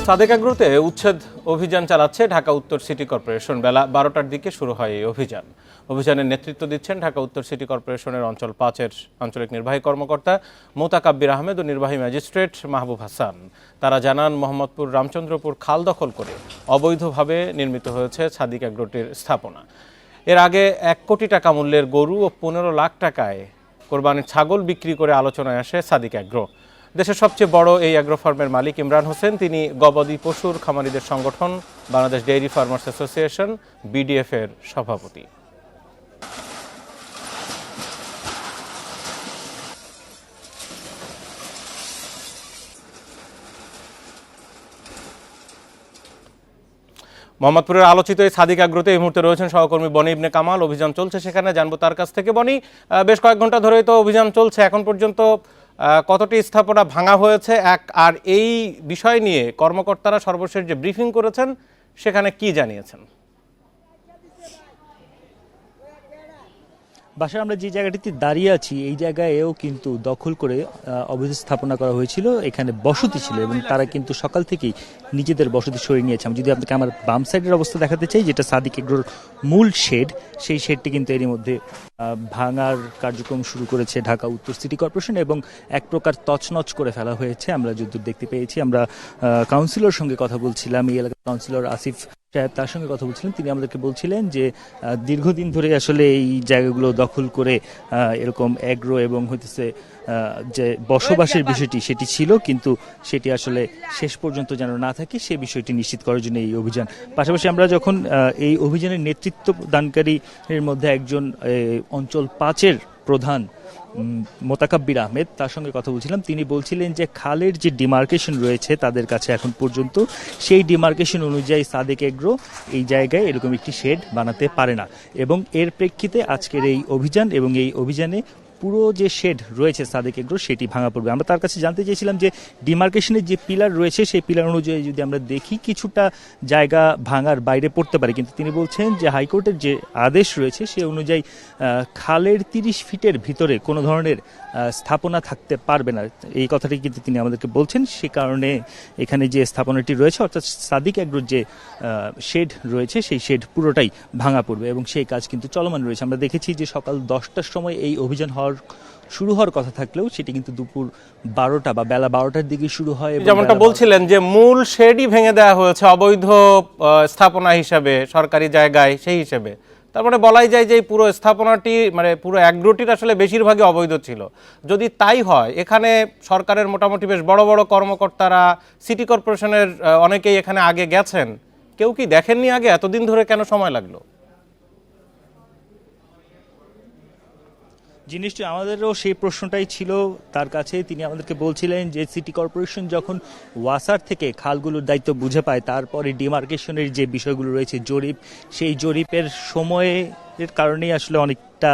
সাদেক এগ্রোতে উচ্ছেদ অভিযান চালাচ্ছে ঢাকা উত্তর সিটি কর্পোরেশন। বেলা 12টার দিকে শুরু হয় এই অভিযান। অভিযানের নেতৃত্ব দিচ্ছেন ঢাকা উত্তর সিটি কর্পোরেশনের অঞ্চল 5-এর আঞ্চলিক নির্বাহী কর্মকর্তা মোতাকাব্বির আহমেদ ও নির্বাহী ম্যাজিস্ট্রেট মাহবুব হাসান। তারা জানান, মোহাম্মদপুর রামচন্দ্রপুর খাল দখল করে অবৈধভাবে নির্মিত হয়েছে সাদেক এগ্রোটির স্থাপনা। এর আগে 1 কোটি টাকা মূল্যের গরু ও 15 লাখ টাকায় কোরবানির ছাগল বিক্রি করে আলোচনায় আসে সাদেক এগ্রো। দেশের সবচেয়ে বড় এই অ্যাগ্রো ফার্মের মালিক ইমরান হোসেন। তিনি গবাদি পশুর খামারিদের সংগঠন Bangladesh dairy farmers association BDF এর সভাপতি। মোহাম্মদপুরের আলোচিত এই সাদেক এগ্রোতে এই মুহূর্তে রয়েছেন সহকর্মী বনি ইবনে কামাল। অভিযান চলছে সেখানে, জানবো তার কাছ থেকে। বনি, বেশ কয়েক ঘন্টা ধরেই তো অভিযান চলছে, এখন পর্যন্ত কতটি স্থাপনা ভাঙা হয়েছে আর এই বিষয় নিয়ে কর্মকর্তারা সর্বশেষ যে ব্রিফিং করেছেন সেখানে কি জানিয়েছেন? বাসায় আমরা যে জায়গাটিতে দাঁড়িয়ে আছি এই জায়গায়ও কিন্তু দখল করে অবৈধ স্থাপনা করা হয়েছিল। এখানে বসতি ছিল এবং তারা কিন্তু সকাল থেকেই নিজেদের বসতি সরিয়ে নিয়েছে। আমি যদি আপনাকে আমার বাম সাইডের অবস্থা দেখাতে চাই, যেটা সাদেক এগ্রোর মূল শেড, সেই শেডটি কিন্তু এরই মধ্যে ভাঙার কার্যক্রম শুরু করেছে ঢাকা উত্তর সিটি কর্পোরেশন এবং এক প্রকার তছনছ করে ফেলা হয়েছে। আমরা যতদূর দেখতে পেয়েছি, আমরা কাউন্সিলর সঙ্গে কথা বলছিলাম, এই এলাকার কাউন্সিলর আসিফ সাহেব, তার সঙ্গে কথা বলছিলেন। তিনি আমাদেরকে বলছিলেন যে দীর্ঘদিন ধরে আসলে এই জায়গাগুলো দখল করে এরকম এগ্রো এবং হইতেছে যে বসবাসের বিষয়টি সেটি ছিল, কিন্তু সেটি আসলে শেষ পর্যন্ত যেন না থাকে সে বিষয়টি নিশ্চিত করার জন্য এই অভিযান। পাশাপাশি আমরা যখন এই অভিযানের নেতৃত্ব দানকারীর মধ্যে একজন অঞ্চল 5-এর প্রধান মোতাকাব্বির আহমেদ, তার সঙ্গে কথা বলছিলাম, তিনি বলছিলেন যে খালের যে ডিমার্কেশন রয়েছে তাদের কাছে এখন পর্যন্ত, সেই ডিমার্কেশন অনুযায়ী সাদেক এগ্রো এই জায়গায় এরকম একটি শেড বানাতে পারে না এবং এর প্রেক্ষিতে আজকের এই অভিযান এবং এই অভিযানে পুরো যে শেড রয়েছে সাদেক এগ্রো সেটি ভাঙা পড়বে। আমরা তার কাছে জানতে চেয়েছিলাম যে ডিমার্কেশনের যে পিলার রয়েছে সেই পিলার অনুযায়ী যদি আমরা দেখি কিছুটা জায়গা ভাঙার বাইরে পড়তে পারে, কিন্তু তিনি বলছেন যে হাইকোর্টের যে আদেশ রয়েছে সে অনুযায়ী খালের 30 ফিটের ভিতরে কোনো ধরনের স্থাপনা থাকতে পারবে না, এই কথাটি কিন্তু তিনি আমাদেরকে বলছেন। সে কারণে এখানে যে স্থাপনাটি রয়েছে অর্থাৎ সাদেক এগ্রোর যে শেড রয়েছে সেই শেড পুরোটাই ভাঙা পড়বে এবং সেই কাজ কিন্তু চলমান রয়েছে। আমরা দেখেছি যে সকাল 10টার সময় এই অভিযান শুরু হওয়ার কথা থাকলেও সেটি কিন্তু দুপুর 12টা বা বেলা 12টার দিকে শুরু হয়। যেমনটা বলছিলেন যে মূল শেডই ভেঙে দেওয়া হয়েছে অবৈধ স্থাপনা হিসাবে, সরকারি জায়গায় সেই হিসেবে। তারপরে বলাই যায় যে পুরো স্থাপনাটি, মানে পুরো এগ্রোটির আসলে বেশিরভাগই অবৈধ ছিল। যদি তাই হয়, এখানে সরকারের মোটামুটি বেশ বড় বড় কর্মকর্তারা, সিটি কর্পোরেশনের অনেকেই এখানে আগে গেছেন, কেউ কি দেখেননি আগে? এতদিন ধরে কেন সময় লাগলো? জিনিসটি আমাদেরও সেই প্রশ্নটাই ছিল তার কাছে। তিনি আমাদেরকে বলছিলেন যে সিটি কর্পোরেশন যখন ওয়াসার থেকে খালগুলোর দায়িত্ব বুঝে পায়, তারপরে ডিমার্কেশনের যে বিষয়গুলো রয়েছে জরিপ, সেই জরিপের সময়ের কারণেই আসলে অনেকটা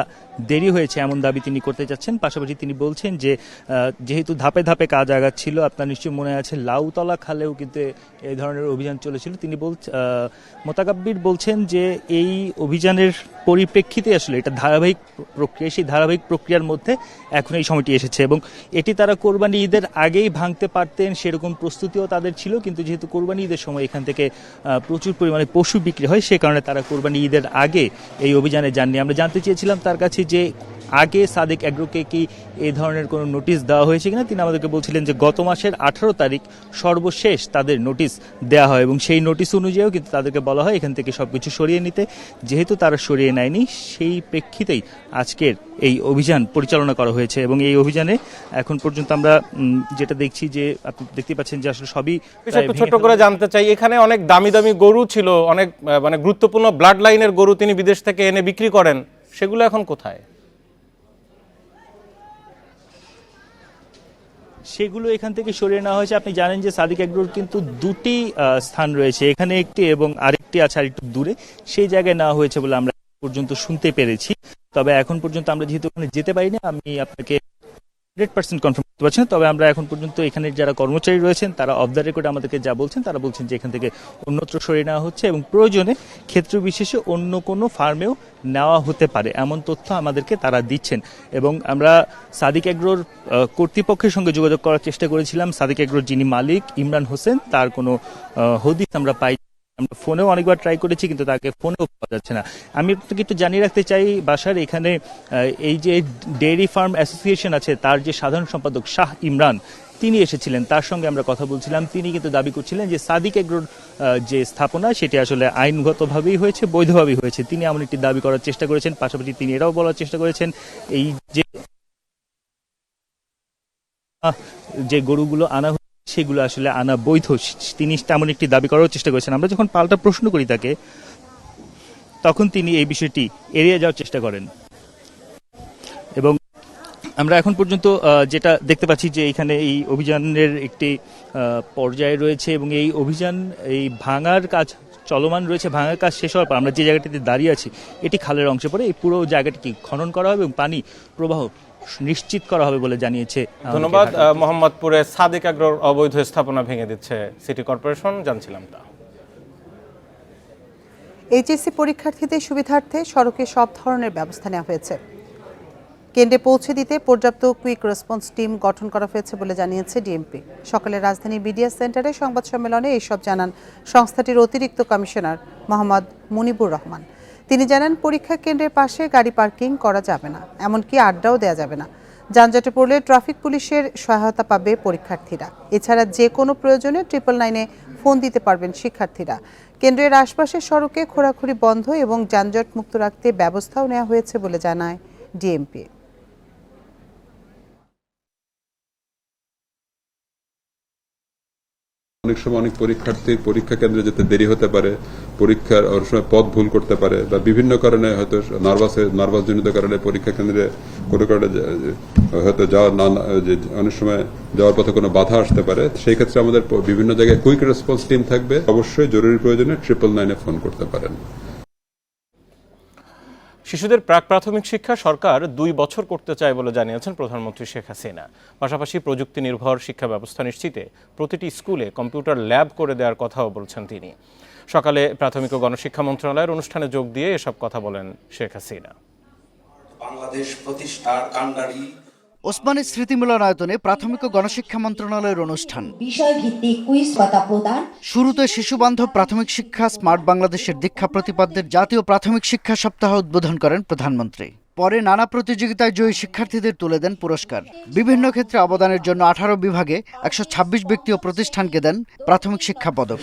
দেরি হয়েছে এমন দাবি তিনি করতে যাচ্ছেন। পাশাপাশি তিনি বলছেন যে যেহেতু ধাপে ধাপে কাজ আগাচ্ছিল, আপনার নিশ্চয়ই মনে আছে লাউতলা খালেও কিন্তু এই ধরনের অভিযান চলেছিল। তিনি মোতাকাব্বির বলছেন যে এই অভিযানের পরিপ্রেক্ষিতে আসলে এটা ধারাবাহিক প্রক্রিয়া, সেই ধারাবাহিক প্রক্রিয়ার মধ্যে এখন এই সময়টি এসেছে এবং এটি তারা কোরবানি ঈদের আগেই ভাঙতে পারতেন, সেরকম প্রস্তুতিও তাদের ছিল, কিন্তু যেহেতু কোরবানি ঈদের সময় এখান থেকে প্রচুর পরিমাণে পশু বিক্রি হয়, সে কারণে তারা কোরবানি ঈদের আগে এই অভিযানে যাননি। আমরা জানতে চেয়েছিলাম তার কাছে যে আগে সাদেক এগ্রোকে কি এই ধরনের কোনো নোটিশ দেওয়া হয়েছে কিনা। তিনি আমাদেরকে বলছিলেন যে গত মাসের 18 তারিখ সর্বশেষ তাদের নোটিশ দেওয়া হয় এবং সেই নোটিশ অনুযায়ীও কিন্তু তাদেরকে বলা হয় এখান থেকে সবকিছু সরিয়ে নিতে। যেহেতু তারা সরিয়ে নেয়নি, সেই প্রেক্ষিতেই আজকের এই অভিযান পরিচালনা করা হয়েছে এবং এই অভিযানে এখন পর্যন্ত আমরা যেটা দেখছি যে আপনি দেখতে পাচ্ছেন যে আসলে সবই। একটু ছোট করে জানতে চাই, এখানে অনেক দামি দামি গরু ছিল, অনেক মানে গুরুত্বপূর্ণ ব্লাড লাইনের গরু তিনি বিদেশ থেকে এনে বিক্রি করেন, সেগুলো এখন কোথায়? সেগুলো এখান থেকে সরিয়ে নেওয়া হয়েছে। আপনি জানেন যে সাদেক এগ্রোর কিন্তু 2টি স্থান রয়েছে, এখানে একটি এবং আরেকটি আছে আরেকটু দূরে, সেই জায়গায় নেওয়া হয়েছে বলে আমরা পর্যন্ত শুনতে পেরেছি। তবে এখন পর্যন্ত আমরা যেহেতু ওখানে যেতে পারিনি, আমি আপনাকে 100% কনফার্ম পারছি না। তবে আমরা এখন পর্যন্ত এখানে যারা কর্মচারী রয়েছেন তারা অফ দ্য রেকর্ড আমাদেরকে যা বলছেন, তারা বলছেন যে এখান থেকে অন্যত্র সরিয়ে নেওয়া হচ্ছে এবং প্রয়োজনে ক্ষেত্র বিশেষে অন্য কোনো ফার্মেও নেওয়া হতে পারে এমন তথ্য আমাদেরকে তারা দিচ্ছেন। এবং আমরা সাদিক এগ্রোর কর্তৃপক্ষের সঙ্গে যোগাযোগ করার চেষ্টা করেছিলাম। সাদিক এগ্রোর যিনি মালিক ইমরান হোসেন, তার কোনো হদিস আমরা পাই, আমরা ফোনেও অনেকবার ট্রাই করেছি কিন্তু তাকে ফোনেও পাওয়া যাচ্ছে না। আমি আপনাকে একটু জানিয়ে রাখতে চাই বাসার, এখানে এই যে ডেইরি ফার্ম অ্যাসোসিয়েশন আছে তার যে সাধারণ সম্পাদক শাহ ইমরান, তিনি এসেছিলেন, তার সঙ্গে আমরা কথা বলছিলাম। তিনি কিন্তু দাবি করছিলেন যে সাদিক এগ্রোর যে স্থাপনা সেটি আসলে আইনগতভাবেই হয়েছে, বৈধভাবেই হয়েছে। তিনি এমন একটি দাবি করার চেষ্টা করেছেন। পাশাপাশি তিনি এটাও বলার চেষ্টা করেছেন এই যে গরুগুলো আনা সেগুলো আসলে আনা বৈধ, তিনি তেমন একটি দাবি করার চেষ্টা করেছেন। আমরা যখন পাল্টা প্রশ্ন করি তাকে, তখন তিনি এই বিষয়টি এড়িয়ে যাওয়ার চেষ্টা করেন। এবং আমরা এখন পর্যন্ত যেটা দেখতে পাচ্ছি যে এখানে এই অভিযানের একটি পর্যায়ে রয়েছে এবং এই অভিযান, এই ভাঙার কাজ চলমান রয়েছে। ভাঙার কাজ শেষ হওয়ার পর আমরা যে জায়গাটিতে দাঁড়িয়ে আছি এটি খালের অংশে পড়ে। এই পুরো জায়গাটি খনন করা হবে এবং পানি প্রবাহ নিশ্চিত করা হবে বলে জানিয়েছে। ধন্যবাদ। মোহাম্মদপুরে সাদিক এগ্রোর অবৈধ স্থাপনা ভেঙে দিচ্ছে সিটি কর্পোরেশন, জানছিলাম তা। এইচএসসি পরীক্ষার্থীদের সুবিধার্থে সড়কে সব ধরনের ব্যবস্থা নেওয়া হয়েছে। কেন্দ্রে পৌঁছে দিতে পর্যাপ্ত কুইক রেসপন্স টিম গঠন করা হয়েছে বলে জানিয়েছে ডিএমপি। সকালে রাজধানীর বিডিআ সেন্টারে সংবাদ সম্মেলনে এসব জানান সংস্থাটির অতিরিক্ত কমিশনার মোহাম্মদ মুনিবুর রহমান। তিনি জানান, পরীক্ষা কেন্দ্রের পাশে গাড়ি পার্কিং করা যাবে না, এমনকি আড্ডাও দেওয়া যাবে না। যানজটে পড়লে ট্রাফিক পুলিশের সহায়তা পাবে পরীক্ষার্থীরা। এছাড়া যে কোনো প্রয়োজনে 999-এ ফোন দিতে পারবেন শিক্ষার্থীরা। কেন্দ্রের আশপাশের সড়কে খোরাখুরি বন্ধ এবং যানজট মুক্ত রাখতে ব্যবস্থাও নেওয়া হয়েছে বলে জানায় ডিএমপি। অনেক সময় অনেক পরীক্ষার্থীর পরীক্ষা কেন্দ্রে যেতে দেরি হতে পারে, পরীক্ষার অনেক সময় পথ ভুল করতে পারে বা বিভিন্ন কারণে হয়তো নার্ভাস জনিত কারণে পরীক্ষা কেন্দ্রে কোনো কারণে হয়তো অনেক সময় যাওয়ার পথে কোনো বাধা আসতে পারে। সেই ক্ষেত্রে আমাদের বিভিন্ন জায়গায় কুইক রেসপন্স টিম থাকবে। অবশ্যই জরুরি প্রয়োজনে 999-এ ফোন করতে পারেন। শিশুদের প্রাক প্রাথমিক শিক্ষা সরকার 2 বছর করতে চায় বলে জানিয়েছেন প্রধানমন্ত্রী শেখ হাসিনা। পাশাপাশি প্রযুক্তি নির্ভর শিক্ষা ব্যবস্থা নিশ্চিতে প্রতিটি স্কুলে কম্পিউটার ল্যাব করে দেওয়ার কথাও বলছেন তিনি। সকালে প্রাথমিক ও গণশিক্ষা মন্ত্রণালয়ের অনুষ্ঠানে যোগ দিয়ে এসব কথা বলেন শেখ হাসিনা। বাংলাদেশ প্রতিষ্ঠার কাণ্ডারি ওসমানী স্মৃতি মিলনায়তনে প্রাথমিক ও গণশিক্ষা মন্ত্রণালয়ের অনুষ্ঠান। বিষয়ভিত্তিক কুইজ পাতা প্রদান। শুরুতে শিশুবান্ধব প্রাথমিক শিক্ষা স্মার্ট বাংলাদেশের দীক্ষা প্রতিপাদ্যের জাতীয় প্রাথমিক শিক্ষা সপ্তাহ উদ্বোধন করেন প্রধানমন্ত্রী। পরে নানা প্রতিযোগিতায় জয়ী শিক্ষার্থীদের তুলে দেন পুরস্কার। বিভিন্ন ক্ষেত্রে অবদানের জন্য 18 বিভাগে 126 ব্যক্তি ও প্রতিষ্ঠানকে দেন প্রাথমিক শিক্ষা পদক।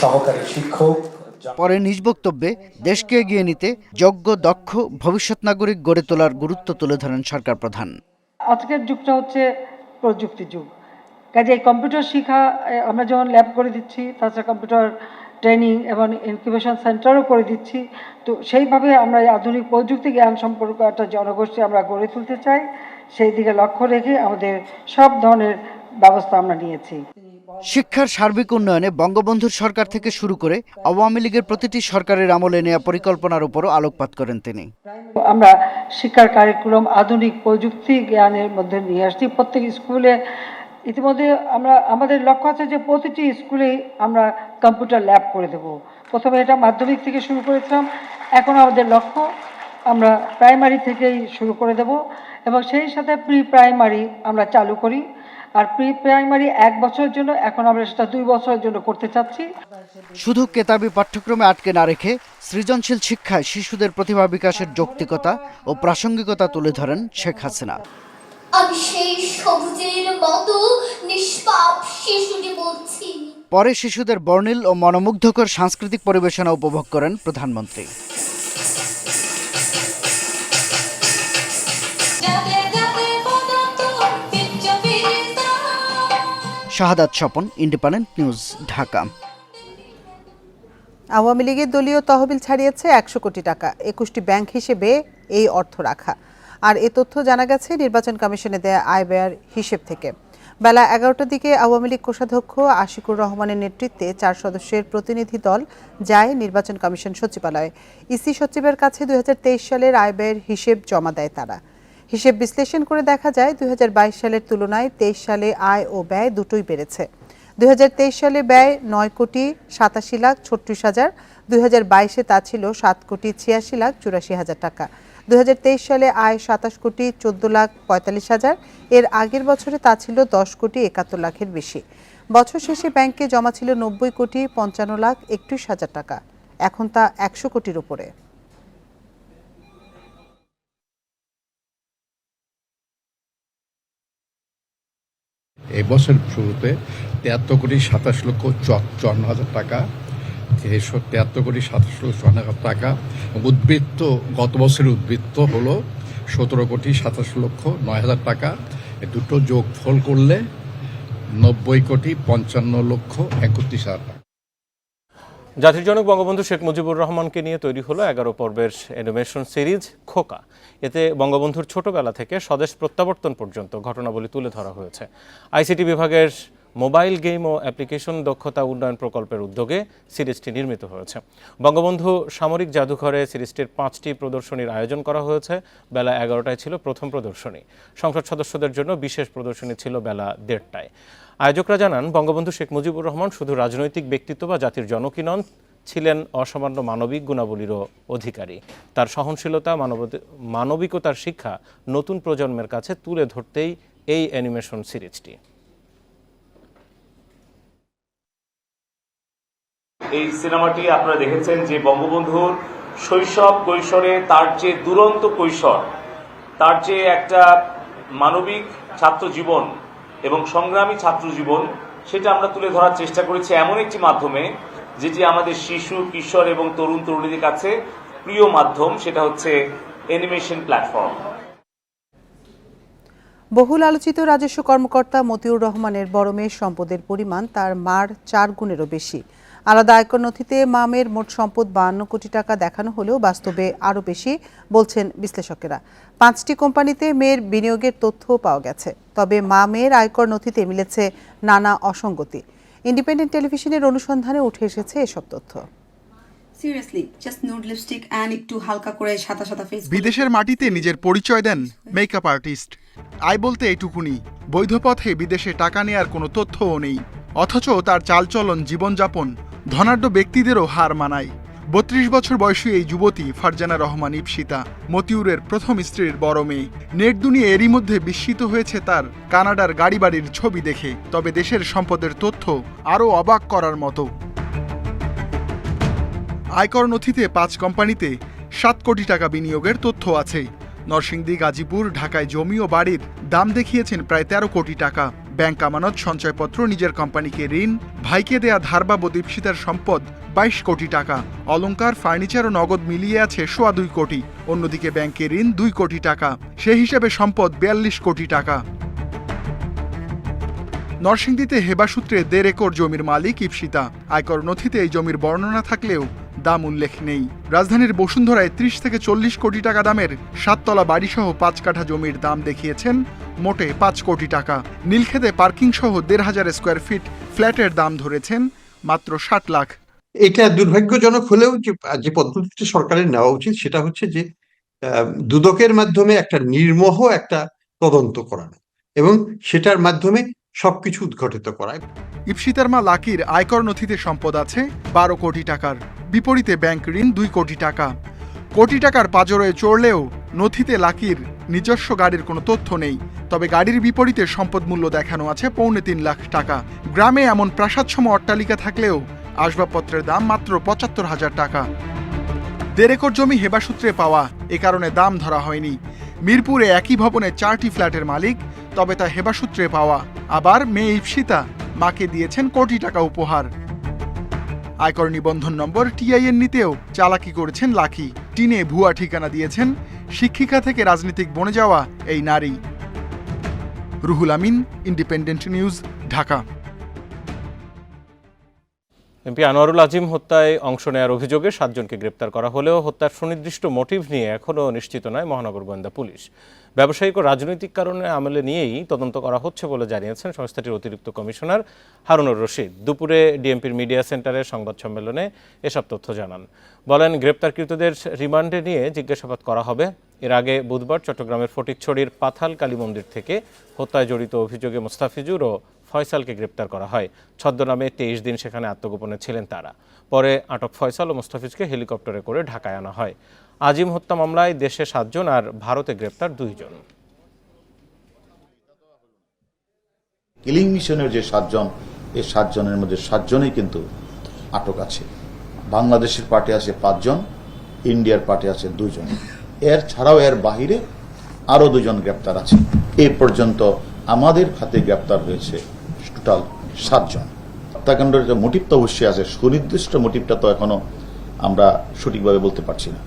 সহকারী শিক্ষক পরে নিজ বক্তব্যে দেশকে এগিয়ে নিতে যোগ্য, দক্ষ ভবিষ্যৎ নাগরিক গড়ে তোলার গুরুত্ব তুলে ধরেন সরকার প্রধান। আজকের যুগটা হচ্ছে প্রযুক্তি যুগ, কাজে কম্পিউটার শিক্ষা আমরা যেমন ল্যাব করে দিচ্ছি, তাছাড়া কম্পিউটার ট্রেনিং এবং ইনকিউবেশন সেন্টারও করে দিচ্ছি। তো সেইভাবে আমরা আধুনিক প্রযুক্তি জ্ঞান সম্পর্ক একটা জনগোষ্ঠী আমরা গড়ে তুলতে চাই। সেই দিকে লক্ষ্য রেখে আমাদের সব ধরনের ব্যবস্থা আমরা নিয়েছি। শিক্ষার সার্বিক উন্নয়নে বঙ্গবন্ধুর সরকার থেকে শুরু করে আওয়ামী লীগের প্রতিটি সরকারের আমলে নেওয়া পরিকল্পনার উপরও আলোকপাত করেন তিনি। আমরা শিক্ষার কারিকুলাম আধুনিক প্রযুক্তি জ্ঞানের মধ্যে নিয়ে আসছি প্রত্যেক স্কুলে। ইতিমধ্যে আমাদের লক্ষ্য আছে যে প্রতিটি স্কুলে আমরা কম্পিউটার ল্যাব করে দেব। প্রথমে এটা মাধ্যমিক থেকে শুরু করেছিলাম, এখন আমাদের লক্ষ্য আমরা প্রাইমারি থেকেই শুরু করে দেব এবং সেই সাথে প্রি প্রাইমারি আমরা চালু করি। আর প্রি প্রাইমারি 1 বছরের জন্য, এখন আমরা সেটা 2 বছরের জন্য করতে চাচ্ছি। শুধু কেতাবি পাঠ্যক্রমে আটকে না রেখে সৃজনশীল শিক্ষায় শিশুদের প্রতিভা বিকাশের যৌক্তিকতা ও প্রাসঙ্গিকতা তুলে ধরেন শেখ হাসিনা। আমি সেই সবুজের মতো নিষ্পাপ শিশুটি বলছি। পরে শিশুদের বর্ণিল ও মনোমুগ্ধকর সাংস্কৃতিক পরিবেশনা উপভোগ করেন প্রধানমন্ত্রী। শাহাদাত স্বপন, ইন্ডিপেন্ডেন্ট নিউজ, ঢাকা। আওয়ামী লীগের দলীয় তহবিল ছাড়িয়েছে 100 কোটি টাকা। 21টি ব্যাংক হিসেবে এই অর্থ রাখা। আর এ তথ্য জানা গেছে নির্বাচন কমিশনে দেয়া আয় ব্যয়ের হিসেব থেকে। বেলা 11টার দিকে আওয়ামী লীগ কোষাধ্যক্ষ আশিকুর রহমানের নেতৃত্বে 4 সদস্যের প্রতিনিধি দল যায় নির্বাচন কমিশন সচিবালয়ে। ইসি সচিবের কাছে 2023 সালের আয় ব্যয়ের হিসেব জমা দেয় তারা। হিসেব বিশ্লেষণ করে দেখা যায় 2022 সালের তুলনায় 23 সালে আয় ও ব্যয় দুটোই বেড়েছে। 2023 সালে ব্যয় 9,87,36,36,000, 2022-এ তা ছিল 7,86,84,000 টাকা। 2023 সালে আয় 27,14,45,000, এর আগের বছরে তা ছিল 10,71,00,000-এর বেশি। বছর শেষে ব্যাংকে জমা ছিল 90,55,31,000 টাকা, এখন তা 100 কোটির উপরে। এই বছর শুরুতে 73,27,54,000 টাকা, 73,27,54,000 টাকা। উদ্বৃত্ত গত বছরের উদ্বৃত্ত হলো 17,27,09,000 টাকা। এ দুটো যোগফল করলে 90,55,31,000 টাকা। জাতির জনক বঙ্গবন্ধু শেখ মুজিবুর রহমানকে নিয়ে তৈরি হলো 11 পর্বের অ্যানিমেশন সিরিজ খোকা। এতে বঙ্গবন্ধুর ছোটবেলা থেকে স্বদেশ প্রত্যাবর্তন পর্যন্ত ঘটনাবলী তুলে ধরা হয়েছে। আইসিটি বিভাগের মোবাইল গেম ও অ্যাপ্লিকেশন দক্ষতা উন্নয়ন প্রকল্পের উদ্যোগে সিরিজটি নির্মিত হয়েছে। বঙ্গবন্ধু সামরিক জাদুঘরে সিরিজটির 5টি প্রদর্শনীর আয়োজন করা হয়েছে। বেলা 11টায় ছিল প্রথম প্রদর্শনী। সংসদ সদস্যদের জন্য বিশেষ প্রদর্শনী ছিল বেলা 1:30টায়। আয়োজকরা জানান, বঙ্গবন্ধু শেখ মুজিবুর রহমান শুধু রাজনৈতিক ব্যক্তিত্ব বা জাতির জনকই নন, ছিলেন অসামান্য মানবিক গুণাবলীরও অধিকারী। তার সহনশীলতা, মানবিকতার শিক্ষা নতুন প্রজন্মের কাছে তুলে ধরতেই এই অ্যানিমেশন সিরিজটি। এই সিনেমাটি আপনারা দেখেছেন যে বঙ্গবন্ধুর শৈশব কৈশোরে তার যে দুরন্ত কৈশোর, তার যে একটা মানবিক ছাত্র জীবন এবং সংগ্রামী ছাত্র জীবন, সেটা আমরা তুলে ধরার চেষ্টা করেছি এমন একটি মাধ্যমে যেটি আমাদের শিশু, কিশোর এবং তরুণ তরুণীদের কাছে প্রিয় মাধ্যম, সেটা হচ্ছে অ্যানিমেশন প্ল্যাটফর্ম। বহুল আলোচিত রাজস্ব কর্মকর্তা মতিউর রহমানের বড় মেয়ের সম্পদের পরিমাণ তার মার 4 গুণেরও বেশি। আলাদা আয়কর নথিতে মামের মোট সম্পদ 52 কোটি টাকা দেখানো হলেও বাস্তবে আরও বেশি বলছেন বিশ্লেষকেরা। 5টি কোম্পানিতে মেয়ের বিনিয়োগের তথ্যও পাওয়া গেছে, তবে মেয়ের আয়কর নথিতে মিলেছে নানা অসঙ্গতি। ইন্ডিপেন্ডেন্ট টেলিভিশনের অনুসন্ধানে উঠে এসেছে এসব তথ্য। বিদেশের মাটিতে নিজের পরিচয় দেন মেকআপ আর্টিস্ট। আয় বলতে এইটুকুনি, বৈধ পথে বিদেশে টাকা নেয়ার কোনো তথ্যও নেই। অথচ তার চালচলন, জীবনযাপন ধনাঢ্য ব্যক্তিদেরও হার মানায়। 32 বছর বয়সী এই যুবতী ফারজানা রহমান ইপসিতা, মতিউরের প্রথম স্ত্রীর বড় মেয়ে। নেট দুনিয়া এরই মধ্যে বিস্মিত হয়েছে তার কানাডার গাড়ি বাড়ির ছবি দেখে। তবে দেশের সম্পদের তথ্য আরও অবাক করার মতো। আয়কর নথিতে 5 কোম্পানিতে 7 কোটি টাকা বিনিয়োগের তথ্য আছে। নরসিংদী, গাজীপুর, ঢাকায় জমি ও বাড়ির দাম দেখিয়েছেন প্রায় 13 কোটি টাকা। ব্যাংক আমানত, সঞ্চয়পত্র, নিজের কোম্পানিকে ঋণ, ভাইকে দেয়া ধার বাবদ ইপসিতার সম্পদ 22 কোটি টাকা। অলংকার, ফার্নিচার ও নগদ মিলিয়ে আছে 2.25 কোটি। অন্যদিকে ব্যাংকে ঋণ 2 কোটি টাকা। সে হিসেবে সম্পদ 42 কোটি টাকা। নরসিংদীতে হেবাসূত্রে 1.5 একর জমির মালিক ইপসিতা। আয়কর নথিতে এই জমির বর্ণনা থাকলেও দাম উল্লেখ নেই। রাজধানীর বসুন্ধরায় 30 থেকে 40 কোটি টাকা দামের 7 তলা বাড়িসহ 5 কাঠা জমির দাম দেখিয়েছেন মোটে 5 কোটি টাকা। নীলক্ষেতে পার্কিং সহ 1,500 স্কোয়ার ফিট ফ্ল্যাটের দাম ধরেছেন মাত্র 60 লাখ। এটা দুর্ভাগ্যজনক হলেও যে পদ্ধতিটি সরকারের নেওয়া উচিত সেটা হচ্ছে যে দুদকের মাধ্যমে একটা নির্মোহ একটা তদন্ত করানো এবং সেটার মাধ্যমে সবকিছু উদ্ঘাটিত করায়। ইপসিতার মা লাকির আয়কর নথিতে সম্পদ আছে 12 কোটি টাকার। বিপরীতে ব্যাংক ঋণ 2 কোটি টাকা। কোটি টাকার পাজরে চড়লেও নথিতে লাকির নিজস্ব গাড়ির কোনো তথ্য নেই। তবে গাড়ির বিপরীতে সম্পদ মূল্য দেখানো আছে 3.25 লাখ টাকা। গ্রামে এমন প্রাসাদসম অট্টালিকা থাকলেও আসবাবপত্রের দাম মাত্র 75,000 টাকা। 1.5 একর জমি হেবাসূত্রে পাওয়া, এ কারণে দাম ধরা হয়নি। মিরপুরে একই ভবনে 4টি ফ্ল্যাটের মালিক, তবে তা হেবাসূত্রে পাওয়া। আবার মেয়ে ইপসিতা মাকে দিয়েছেন কোটি টাকা উপহার। আয়কর নিবন্ধন নম্বর TIN নিতেও চালাকি করেছেন লাকি। টিনে ভুয়া ঠিকানা দিয়েছেন শিক্ষিকা থেকে রাজনীতিক বনে যাওয়া এই নারী। Ruhul Amin, independent news, Dhaka. MP Anwarul Azim হত্যায় অংশ নেওয়ার অভিযোগে 7 জনকে গ্রেপ্তার করা হলেও হত্যার সুনির্দিষ্ট মোটিভ নিয়ে এখনও নিশ্চিত নয় মহানগর গোয়েন্দা পুলিশ। ব্যবসায়িক ও রাজনৈতিক কারণে আমলে নিয়েই তদন্ত করা হচ্ছে বলে জানিয়েছেন সংস্থাটির অতিরিক্ত কমিশনার হারুনুর রশিদ। দুপুরে ডিএমপির মিডিয়া সেন্টারের সংবাদ সম্মেলনে এসব তথ্য জানান। বলেন, গ্রেপ্তারকৃতদের রিমান্ডে নিয়ে জিজ্ঞাসাবাদ করা হবে। এর আগে বুধবার চট্টগ্রামের ফটিকছড়ির পাথাল কালী মন্দির থেকে হত্যায় জড়িত অভিযোগে মোস্তাফিজুর ও ফয়সালকে গ্রেপ্তার করা হয়। ছদ্মনামে 23 দিন সেখানে আত্মগোপনে ছিলেন তারা। পরে আটক ফয়সাল ও মোস্তাফিজকে হেলিকপ্টারে করে ঢাকায় আনা হয়। আজিম হত্যা মামলায় দেশে 7 জন আর ভারতে গ্রেপ্তার 2 জন। কিলিং মিশনের যে 7 জন, এই 7 জনের মধ্যে 7 জনই কিন্তু আটক আছে। বাংলাদেশের পার্টি আছে 5 জন, ইন্ডিয়ার পার্টি আছে 2 জন। এর ছাড়াও এর বাহিরে আরো 2 জন গ্রেপ্তার আছে। এ পর্যন্ত আমাদের খাতে গ্রেপ্তার হয়েছে টোটাল 7 জন। হত্যাকাণ্ডের যে মোটিভ তো অবশ্যই আছে, সুনির্দিষ্ট মোটিভটা তো এখনো আমরা সঠিকভাবে বলতে পারছি না।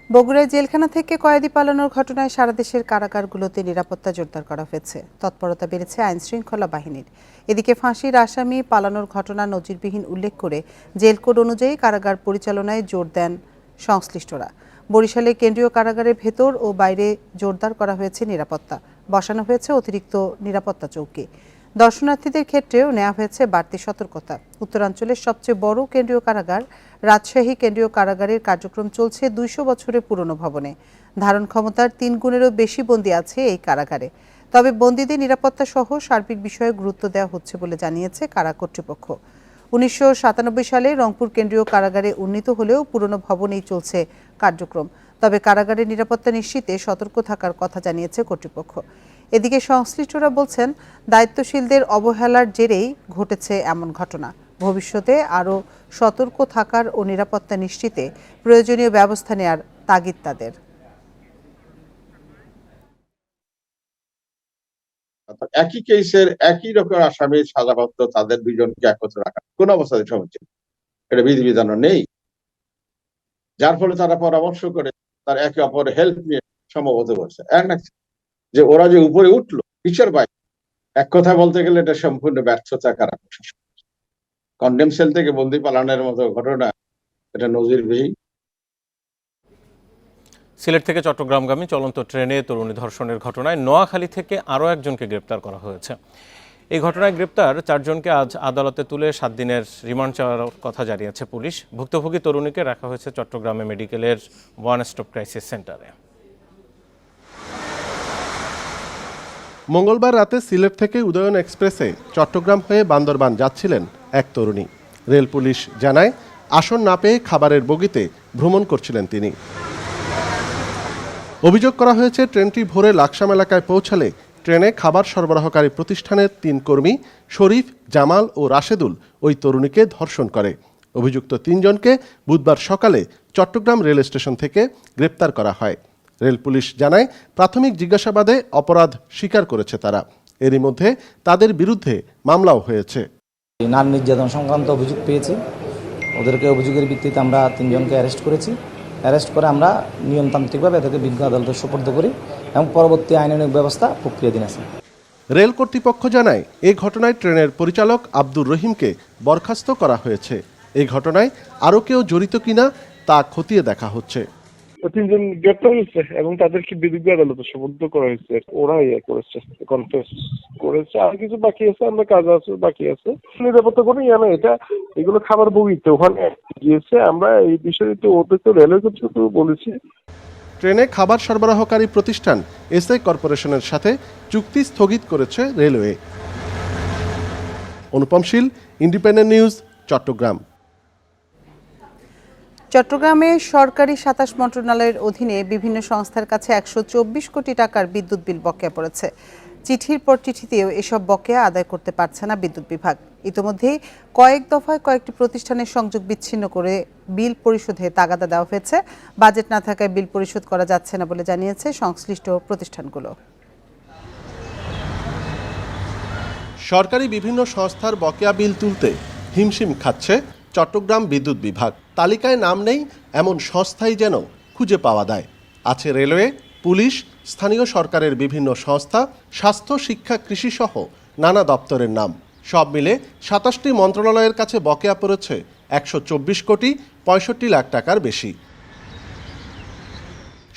বগুড়ায় জেলখানা থেকে কয়েদি পালানোর ঘটনায় সারা দেশের কারাগারগুলোতে নিরাপত্তা জোরদার করা হয়েছে। তৎপরতা বেড়েছে আইন শৃঙ্খলা বাহিনীর। এদিকে ফাঁসির আসামি পালানোর ঘটনা নজিরবিহীন উল্লেখ করে জেল কোড অনুযায়ী কারাগার পরিচালনায় জোর দেন সংশ্লিষ্টরা। বরিশালে কেন্দ্রীয় কারাগারের ভেতর ও বাইরে জোরদার করা হয়েছে নিরাপত্তা। বসানো হয়েছে অতিরিক্ত নিরাপত্তা চৌকি। দর্শনার্থীদের ক্ষেত্রেও নেওয়া হয়েছে বাড়তি সতর্কতা। উত্তরাঞ্চলের সবচেয়ে বড় কেন্দ্রীয় কারাগার রাজশাহী কেন্দ্রীয় কারাগারের কার্যক্রম চলছে 200 বছরের পুরনো ভবনে। ধারণ ক্ষমতার 3 গুণেরও বেশি বন্দী আছে এই কারাগারে। তবে বন্দীদের নিরাপত্তা সহ সার্বিক বিষয়ে গুরুত্ব দেওয়া হচ্ছে বলে জানিয়েছে কারা কর্তৃপক্ষ। 1997 সালে রংপুর কেন্দ্রীয় কারাগারে উন্নীত হলেও পুরনো ভবনেই চলছে কার্যক্রম। তবে কারাগারের নিরাপত্তা নিশ্চিতে সতর্ক থাকার কথা জানিয়েছে কর্তৃপক্ষ। এদিকে সংশ্লিষ্টরা বলছেন, দায়িত্বশীলদের অবহেলার জেরেই ঘটেছে এমন ঘটনা। ভবিষ্যতে আরও সতর্ক থাকার ও নিরাপত্তা নিশ্চিতে প্রয়োজনীয় ব্যবস্থা নেওয়ার তাগিদ তাদের। একই কেসের একই রকম আসামি সাজাপ্রাপ্ত তাদের 2 জনকে একত্রে রাখা কোন অবস্থাতে সমীচীন, এটা বিধিবিধান নেই। যার ফলে তারা পরামর্শ করে তার একে অপরের হেল্প নিয়ে সম্ভবত করছে। যে ওরা যে উপরে উঠলো বিচার বাইরে, এক কথা বলতে গেলে এটা সম্পূর্ণ ব্যর্থতা কারা প্রশাসন। কন্ডেম সেল থেকে বন্দী পালানোর মতো ঘটনা এটা নজিরবিহীন। সিলেট থেকে চট্টগ্রামগামী চলন্ত ট্রেনে তরুণী ধর্ষণের ঘটনায় নোয়াখালী থেকে আরও একজনকে গ্রেপ্তার করা হয়েছে। এই ঘটনায় গ্রেপ্তার 4 জনকে আজ আদালতে তুলে 7 দিনের রিমান্ড চাওয়ার কথা জানিয়েছে পুলিশ। ভুক্তভোগী তরুণীকে রাখা হয়েছে চট্টগ্রামে মেডিকেলের ওয়ান স্টপ ক্রাইসিস সেন্টারে। মঙ্গলবার রাতে সিলেট থেকে উদয়ন এক্সপ্রেসে চট্টগ্রাম হয়ে বান্দরবান যাচ্ছিলেন এক তরুণী। রেল পুলিশ জানায়, আসন না পেয়ে খাবারের বগিতে ভ্রমণ করছিলেন তিনি। অভিযোগ করা হয়েছে, ট্রেনটি ভোরে লাকসাম এলাকায় পৌঁছালে ট্রেনে খাবার সরবরাহকারী প্রতিষ্ঠানের 3 কর্মী শরীফ, জামাল ও রাশেদুল ওই তরুণীকে ধর্ষণ করে। অভিযুক্ত 3 জনকে বুধবার সকালে চট্টগ্রাম রেল স্টেশন থেকে গ্রেপ্তার করা হয়। রেল পুলিশ জানায়, প্রাথমিক জিজ্ঞাসাবাদে অপরাধ স্বীকার করেছে তারা। এরই মধ্যে তাদের বিরুদ্ধে মামলাও হয়েছে। নারী নির্যাতন সংক্রান্ত অভিযোগ পেয়েছি। ওদেরকে অভিযোগের ভিত্তিতে আমরা 3 জনকে অ্যারেস্ট করেছি। অ্যারেস্ট করে আমরা নিয়মতান্ত্রিকভাবে এদেরকে বিজ্ঞ আদালতে সোপর্দ করি এবং পরবর্তী আইনানুগ ব্যবস্থা প্রক্রিয়াধীন আছে। রেল কর্তৃপক্ষ জানায়, এই ঘটনায় ট্রেনের পরিচালক আব্দুর রহিমকে বরখাস্ত করা হয়েছে। এই ঘটনায় আরও কেউ জড়িত কিনা তা খতিয়ে দেখা হচ্ছে। 3 জন গ্রেপ্তার হয়েছে এবং তাদেরকে বিধিজ্ঞ আদালতে সোপর্দ করা হয়েছে। ওরা করেছে, কনফেস করেছে। আর কিছু বাকি আছে, আমরা কাজ আছে বাকি আছে। নিরাপত্তা করে এটা এগুলো খাবার বগিতে ওখানে গিয়েছে। আমরা এই বিষয়ে তো ওদের তো রেলওয়ে কর্তৃপক্ষ বলেছি। ট্রেনে খাবার সরবরাহকারী প্রতিষ্ঠান এসআই কর্পোরেশনের সাথে চুক্তি স্থগিত করেছে রেলওয়ে। অনুপম শীল, ইন্ডিপেন্ডেন্ট নিউজ, চট্টগ্রাম। চট্টগ্রামে সরকারি 27 মন্ত্রণালয়ের অধীনে বিভিন্ন সংস্থার কাছে 124 কোটি টাকার বিদ্যুৎ বিল বকেয়া পড়েছে। চিঠির পর চিঠিতেও এসব বকেয়া আদায় করতে পারছে না বিদ্যুৎ বিভাগ। ইতিমধ্যেই কয়েক দফায় কয়েকটি প্রতিষ্ঠানের সংযোগ বিচ্ছিন্ন করে বিল পরিশোধে তাগাদা দেওয়া হয়েছে। বাজেট না থাকায় বিল পরিশোধ করা যাচ্ছে না বলে জানিয়েছে সংশ্লিষ্ট প্রতিষ্ঠানগুলো। সরকারি বিভিন্ন সংস্থার বকেয়া বিল তুলতে হিমশিম খাচ্ছে চট্টগ্রাম বিদ্যুৎ বিভাগ। তালিকায় নাম নেই এমন সংস্থাই যেন খুঁজে পাওয়া যায়। আছে রেলওয়ে, পুলিশ, স্থানীয় সরকারের বিভিন্ন সংস্থা, স্বাস্থ্য, শিক্ষা, কৃষি সহ নানা দপ্তরের নাম। সব মিলে 27টি মন্ত্রণালয়ের কাছে বকেয়া পড়েছে 124 কোটি 65 লাখ টাকার বেশি।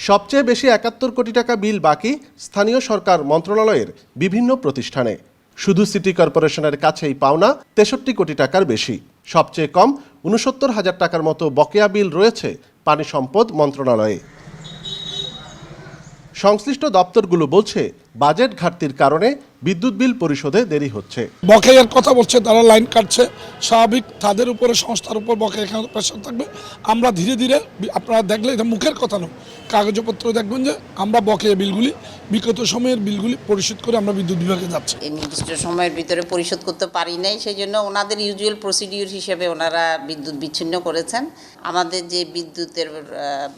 সবচেয়ে বেশি 71 কোটি টাকা বিল বাকি স্থানীয় সরকার মন্ত্রণালয়ের বিভিন্ন প্রতিষ্ঠানে। শুধু সিটি কর্পোরেশনের কাছেই পাওনা 63 কোটি টাকার বেশি। সবচেয়ে কম 69,000 টাকার মতো বকেয়া বিল রয়েছে পানি সম্পদ মন্ত্রণালয়ে। সংশ্লিষ্ট দপ্তরগুলো বলছে বাজেট ঘাটতির কারণে বিদ্যুৎ বিল পরিশোধে দেরি হচ্ছে। বকেয়ার কথা বলছে, তারা লাইন কাটছে, স্বাভাবিক তাদের উপরে সংস্থার উপর বকেয়া এখানে প্রেশার থাকবে। আমরা ধীরে ধীরে, আপনারা দেখলে এটা মুখের কথা নয়, কাগজপত্র দেখবেন যে আমরা বকেয়া বিলগুলি বিগত সময়ের বিলগুলি পরিশোধ করে আমরা বিদ্যুৎ বিভাগে যাচ্ছি। এই নির্দিষ্ট সময়ের ভিতরে পরিশোধ করতে পারি নাই, সেই জন্য ওনাদের ইউজুয়াল প্রসিডিউর হিসেবে ওনারা বিদ্যুৎ বিচ্ছিন্ন করেছেন। আমাদের যে বিদ্যুতের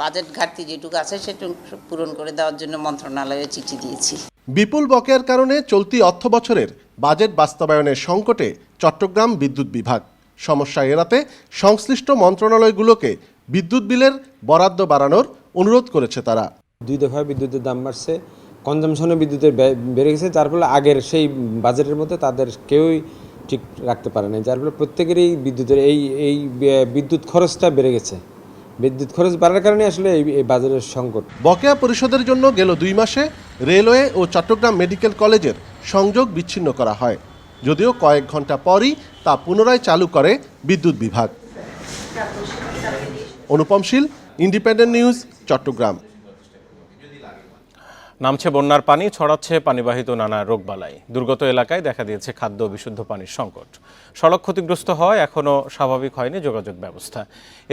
বাজেট ঘাটতি যেটুকু আছে সেটুকু পূরণ করে দেওয়ার জন্য মন্ত্রণালয়ে চিঠি দিয়েছি। বিপুল বকেয়ার কারণে চলতি অর্থ বছরের বাজেট বাস্তবায়নের সংকটে চট্টগ্রাম বিদ্যুৎ বিভাগ। সমস্যা এড়াতে সংশ্লিষ্ট মন্ত্রণালয়গুলোকে বিদ্যুৎ বিলের বরাদ্দ বাড়ানোর অনুরোধ করেছে তারা। 2 দফায় বিদ্যুতের দাম বাড়ছে, কনজামশনে বিদ্যুতের বেড়ে গেছে, যার ফলে আগের সেই বাজেটের মধ্যে তাদের কেউই ঠিক রাখতে পারে না, যার ফলে প্রত্যেকেরই বিদ্যুতের এই বিদ্যুৎ খরচটা বেড়ে গেছে। বিদ্যুৎ খরচ বাড়ার কারণে আসলে এই বাজারের সংকট। বকেয়া পরিশোধের জন্য গেল 2 মাসে রেলওয়ে ও চট্টগ্রাম মেডিকেল কলেজের সংযোগ বিচ্ছিন্ন করা হয়, যদিও কয়েক ঘন্টা পরই তা পুনরায় চালু করে বিদ্যুৎ বিভাগ। অনুপম শীল, ইন্ডিপেন্ডেন্ট নিউজ, চট্টগ্রাম। নামছে বন্যার পানি, ছড়াচ্ছে পানিবাহিত নানা রোগবালাই। দুর্গত এলাকায় দেখা দিয়েছে খাদ্য ও বিশুদ্ধ পানির সংকট। সড়ক ক্ষতিগ্রস্ত হয়, এখনও স্বাভাবিক হয়নি যোগাযোগ ব্যবস্থা।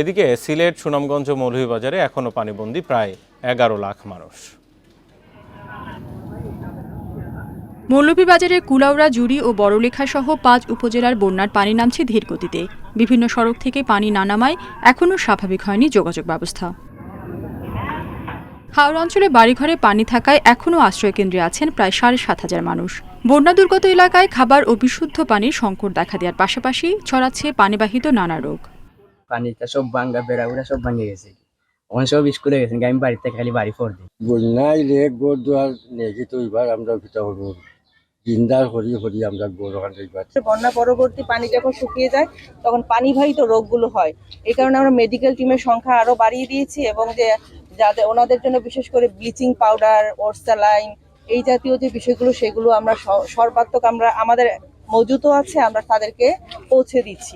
এদিকে সিলেট, সুনামগঞ্জ ও মৌলভীবাজারে এখনও পানিবন্দী প্রায় 11 লাখ মানুষ। মৌলভীবাজারের কুলাউড়া, জুড়ি ও বড়লেখা সহ 5 উপজেলার বন্যার পানি নামছে ধীর গতিতে। বিভিন্ন সড়ক থেকে পানি না নামায় এখনও স্বাভাবিক হয়নি যোগাযোগ ব্যবস্থা। হাওড়া অঞ্চলে বাড়িঘরে পানি থাকায় এখনও আশ্রয়কেন্দ্রে আছেন প্রায় 7,500 মানুষ। বন্যা দুর্গত এলাকায় খাবার ও বিশুদ্ধ পানির সংকট দেখা দেওয়ার পাশাপাশি ছড়াচ্ছে পানিবাহিত নানা রোগ। পানিটা সব ভাঙ্গা, বেড়াগুড়া সব ভাঙে গেছে, ওখানে সব স্কুলে গেছেন, আমি বাড়িতে খালি বাড়ি ফোর দিই। বন্যায় রেগ গোড় দুয়ার নেগে তো এবার আমরা ভিতর হব জিন্দার হরি হরি আমরা গোড় ওখানে। বন্যা পরবর্তী পানি যখন শুকিয়ে যায় তখন পানিবাহিত রোগগুলো হয়। এই কারণে আমরা মেডিকেল টিমের সংখ্যা আরো বাড়িয়ে দিয়েছি এবং যে যাদের ওনাদের জন্য বিশেষ করে ব্লিচিং পাউডার, ওরসালাইন এই জাতীয় যে বিষয়গুলো সেগুলো আমরা সর্বাত্মক আমরা আমাদের মজুত আছে, আমরা তাদেরকে পৌঁছে দিচ্ছি।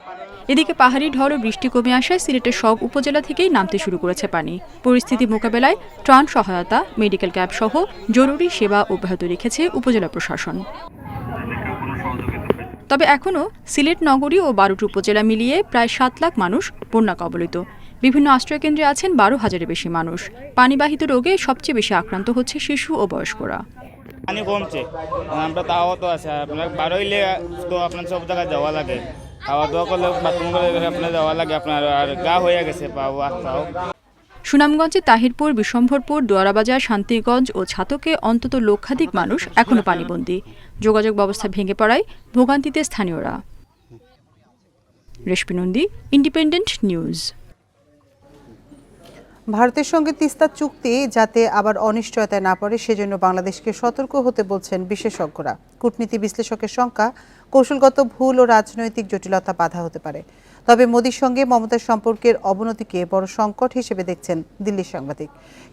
এদিকে পাহাড়ি ঢল ও বৃষ্টি কমে আসায় সিলেটের সব উপজেলা থেকেই নামতে শুরু করেছে পানি। পরিস্থিতি মোকাবেলায় ত্রাণ সহায়তা, মেডিকেল ক্যাম্প সহ জরুরি সেবা অব্যাহত রেখেছে উপজেলা প্রশাসন। তবে এখনও সিলেট নগরী ও 12টি উপজেলা মিলিয়ে প্রায় 7 লাখ মানুষ বন্যা কবলিত। বিভিন্ন আশ্রয়কেন্দ্রে আছেন 12,000-এর বেশি মানুষ। পানিবাহিত রোগে সবচেয়ে বেশি আক্রান্ত হচ্ছে শিশু ও বয়স্করা। পানি কমছে, আমরা তাও তো আছে, আপনার বার হইলে তো আপনার সব জায়গায় যাওয়া লাগে, খাওয়া দাওয়া করলে বাথরুম করে আপনার যাওয়া লাগে, আপনার আর গা হয়ে গেছে পাও। সুনামগঞ্জে তাহিরপুর, বিশম্ভরপুর, দোয়ারাবাজার, শান্তিগঞ্জ ও ছাতকে অন্তত লক্ষাধিক মানুষ এখনও পানিবন্দী। যোগাযোগ ব্যবস্থা ভেঙে পড়ায় ভোগান্তিতে স্থানীয়রা। রেশমি নন্দী, ইন্ডিপেন্ডেন্ট নিউজ। ভারতের সঙ্গে তিস্তা চুক্তি যাতে আবার অনিশ্চয়তায় না পড়ে সেজন্য বাংলাদেশকে সতর্ক হতে বলছেন বিশেষজ্ঞরা। কূটনীতি বিশ্লেষকের সংখ্যা কৌশলগত ভুল ও রাজনৈতিক জটিলতা বাধা হতে পারে। তবে মোদির সঙ্গে মমতার সম্পর্কের অবনতিকে বড় সংকট হিসেবে দেখছেন দিল্লির সাংবাদিক।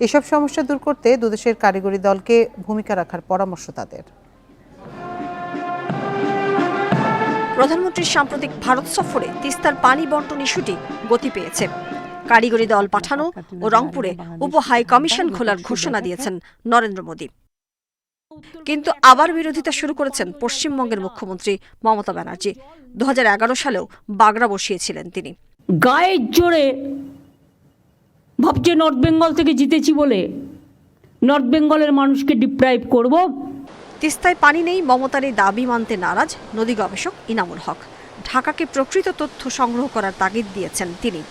এসব সমস্যা দূর করতে দুদেশের কারিগরি দলকে ভূমিকা রাখার পরামর্শ তাদের। প্রধানমন্ত্রীর সাম্প্রতিক ভারত সফরে তিস্তার পানি বন্টন ইস্যুটি গতি পেয়েছে। কারিগরি দল পাঠানো ও রংপুরে উপ হাই কমিশন খোলার ঘোষণা দিয়েছেন নরেন্দ্র মোদী। কিন্তু আবার বিরোধিতা শুরু করেছেন পশ্চিমবঙ্গের মুখ্যমন্ত্রী মমতা ব্যানার্জি। 2011 সালেও বাগড়া বসিয়েছিলেন তিনি। গায়ের জোরে ভাবছে নর্থ বেঙ্গল থেকে জিতেছি বলে নর্থ বেঙ্গলের মানুষকে ডিপ্রাইভ করব। তিস্তায় পানি নেই, মমতার এই দাবি মানতে নারাজ নদী গবেষক ইনামুল হক। ঢাকাকে প্রকৃত তথ্য সংগ্রহ করার তাগিদ দিয়েছেন তিনি।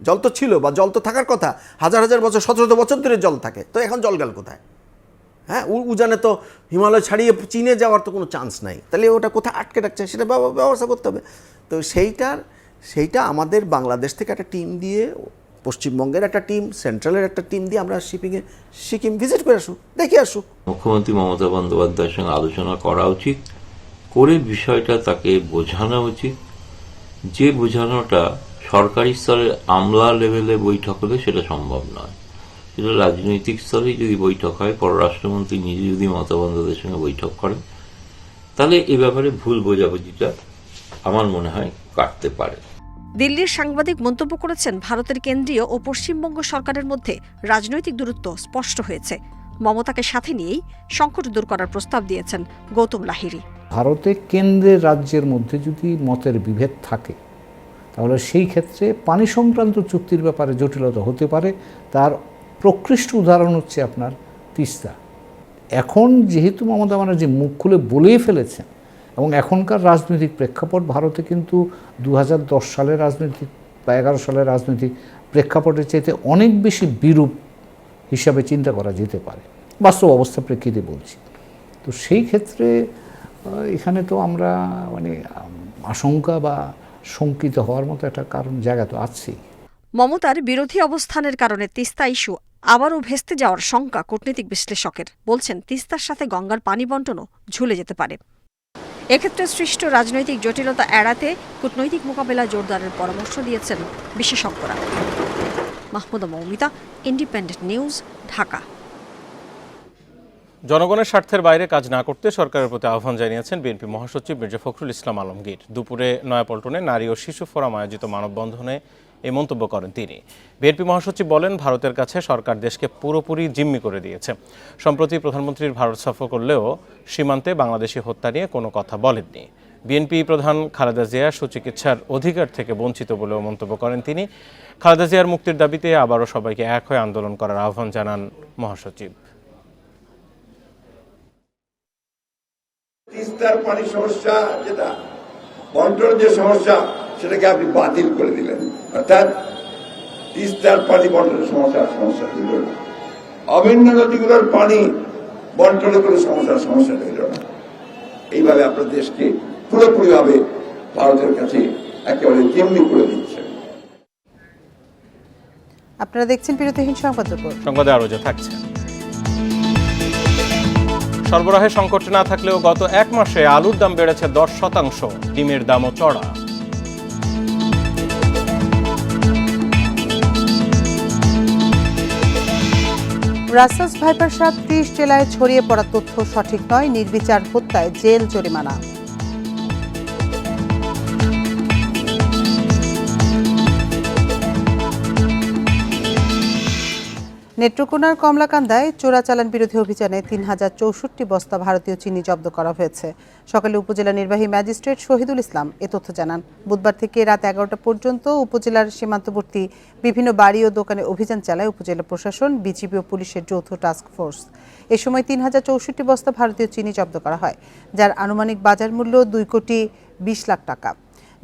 জল তো ছিল বা জল তো থাকার কথা, হাজার হাজার বছর, 17 বছর ধরে জল থাকে, তো এখন জল গেল কোথায়? হ্যাঁ, উজানে তো হিমালয় ছাড়িয়ে চীনে যাওয়ার তো কোনো চান্স নাই, তাহলে ওটা কোথায় আটকে রাখছে সেটা ব্যবস্থা করতে হবে। তো সেইটা আমাদের বাংলাদেশ থেকে একটা টিম দিয়ে, পশ্চিমবঙ্গের একটা টিম, সেন্ট্রালের একটা টিম দিয়ে আমরা সিকিম ভিজিট করে আসুক, দেখে আসুক। মুখ্যমন্ত্রী মমতা বন্দ্যোপাধ্যায়ের সঙ্গে আলোচনা করা উচিত, করে বিষয়টা তাকে বোঝানো উচিত। যে বোঝানোটা সরকারি স্তরে আমলা লেভেলে বৈঠক হলে সেটা সম্ভব নয়, সেটা রাজনৈতিক স্তরে যদি বৈঠক হয়, পররাষ্ট্রমন্ত্রী নিজে যদি মমতা বন্দ্যোপাধ্যায়ের সঙ্গে বৈঠক করেন, তাহলে এ ব্যাপারে ভুল বোঝাবুঝিটা আমার মনে হয় কাটতে পারে। দিল্লির সাংবাদিক মন্তব্য করেছেন, ভারতের কেন্দ্রীয় ও পশ্চিমবঙ্গ সরকারের মধ্যে রাজনৈতিক দূরত্ব স্পষ্ট হয়েছে। মমতাকে সাথে নিয়েই সংকট দূর করার প্রস্তাব দিয়েছেন গৌতম লাহিড়ী। ভারতে কেন্দ্রের রাজ্যের মধ্যে যদি মতের বিভেদ থাকে তাহলে সেই ক্ষেত্রে পানি সংক্রান্ত চুক্তির ব্যাপারে জটিলতা হতে পারে। তার প্রকৃষ্ট উদাহরণ হচ্ছে আপনার তিস্তা। এখন যেহেতু মমতা ব্যানার্জি মুখ খুলে বলেই ফেলেছেন এবং এখনকার রাজনৈতিক প্রেক্ষাপট ভারতে কিন্তু 2010 সালের রাজনৈতিক বা 11 সালের রাজনৈতিক প্রেক্ষাপটের চাইতে অনেক বেশি বিরূপ হিসাবে চিন্তা করা যেতে পারে, বাস্তব অবস্থা প্রেক্ষিতে বলছি। তো সেই ক্ষেত্রে এখানে তো আমরা মানে আশঙ্কা বা শঙ্কিত হওয়ার মতো একটা কারণ জায়গা তো আছেই। মমতার বিরোধী অবস্থানের কারণে তিস্তা ইস্যু আবারও ভেস্তে যাওয়ার শঙ্কা কূটনীতিক বিশ্লেষকের। বলছেন তিস্তার সাথে গঙ্গার পানি বণ্টনও ঝুলে যেতে পারে। এক্ষেত্রে সৃষ্ট রাজনৈতিক জটিলতা এড়াতে কূটনৈতিক মোকাবেলা জোরদারের পরামর্শ দিয়েছেন বিশেষজ্ঞরা। Mahmuda Moumita, independent news, Dhaka. জনগণের স্বার্থের বাইরে কাজ না করতে সরকারের প্রতি আহ্বান জানিয়েছেন বিএনপি মহাসচিব মির্জা ফখরুল ইসলাম আলমগীর। দুপুরে নয়াপল্টনে নারী ও শিশু ফোরাম আয়োজিত মানববন্ধনে এই মন্তব্য করেন তিনি। বিএনপি মহাসচিব বলেন, ভারতের কাছে সরকার দেশকে পুরোপুরি জিম্মি করে দিয়েছে। সম্প্রতি প্রধানমন্ত্রীর ভারত সফর করলেও সীমান্তে বাংলাদেশি হত্যা নিয়ে কোনো কথা বলেননি। বিএনপি প্রধান খালেদা জিয়া সুচিকিৎসার অধিকার থেকে বঞ্চিত বলেও মন্তব্য করেন তিনি। খালেদা জিয়ার মুক্তির দাবিতে আবারও সবাইকে এক হয়ে আন্দোলন করার আহ্বান জানান মহাসচিব। তিস্তার পানি সমস্যা, যেটা বন্টনের যে সমস্যা, সেটাকে আপনি বাতিল করে দিলেন। অর্থাৎ তিস্তার পানি বন্টনের সমস্যা হইল না, অভিন্ন নদীগুলোর পানি বন্টনের কোনো সমস্যা হইল না। এইভাবে আপনার দেশকে পুরোপুরিভাবে ভারতের কাছে একেবারে জিম্মি করে দিচ্ছে। আপনারা দেখছেন বিরতিহীন সংবাদ। সংবাদে আরো যে থাকছে, সরবরাহে সংকট না থাকলেও গত এক মাসে আলুর দাম বেড়েছে 10%, ডিমের দামও চড়া। ব্রাসেলস ভাইপার সাপ 30 জেলায় ছড়িয়ে পড়া তথ্য সঠিক নয়, নির্বিচার হত্যায় জেল জরিমানা। নেত্রকোনার কমলাকান্দায় চোরাচালান বিরোধী অভিযানে 3064 বস্তা ভারতীয় চিনি জব্দ করা হয়েছে। সকালে উপজেলা নির্বাহী ম্যাজিস্ট্রেট শহীদুল ইসলাম এ তথ্য জানান। বুধবার থেকে রাত 11টা পর্যন্ত উপজেলার সীমান্তবর্তী বিভিন্ন বাড়ি ও দোকানে অভিযান চালায় উপজেলা প্রশাসন, বিজিবি ও পুলিশের যৌথ টাস্ক ফোর্স। এ সময় 3064 বস্তা ভারতীয় চিনি জব্দ করা হয়, যার আনুমানিক বাজার মূল্য 2,20 লাখ টাকা।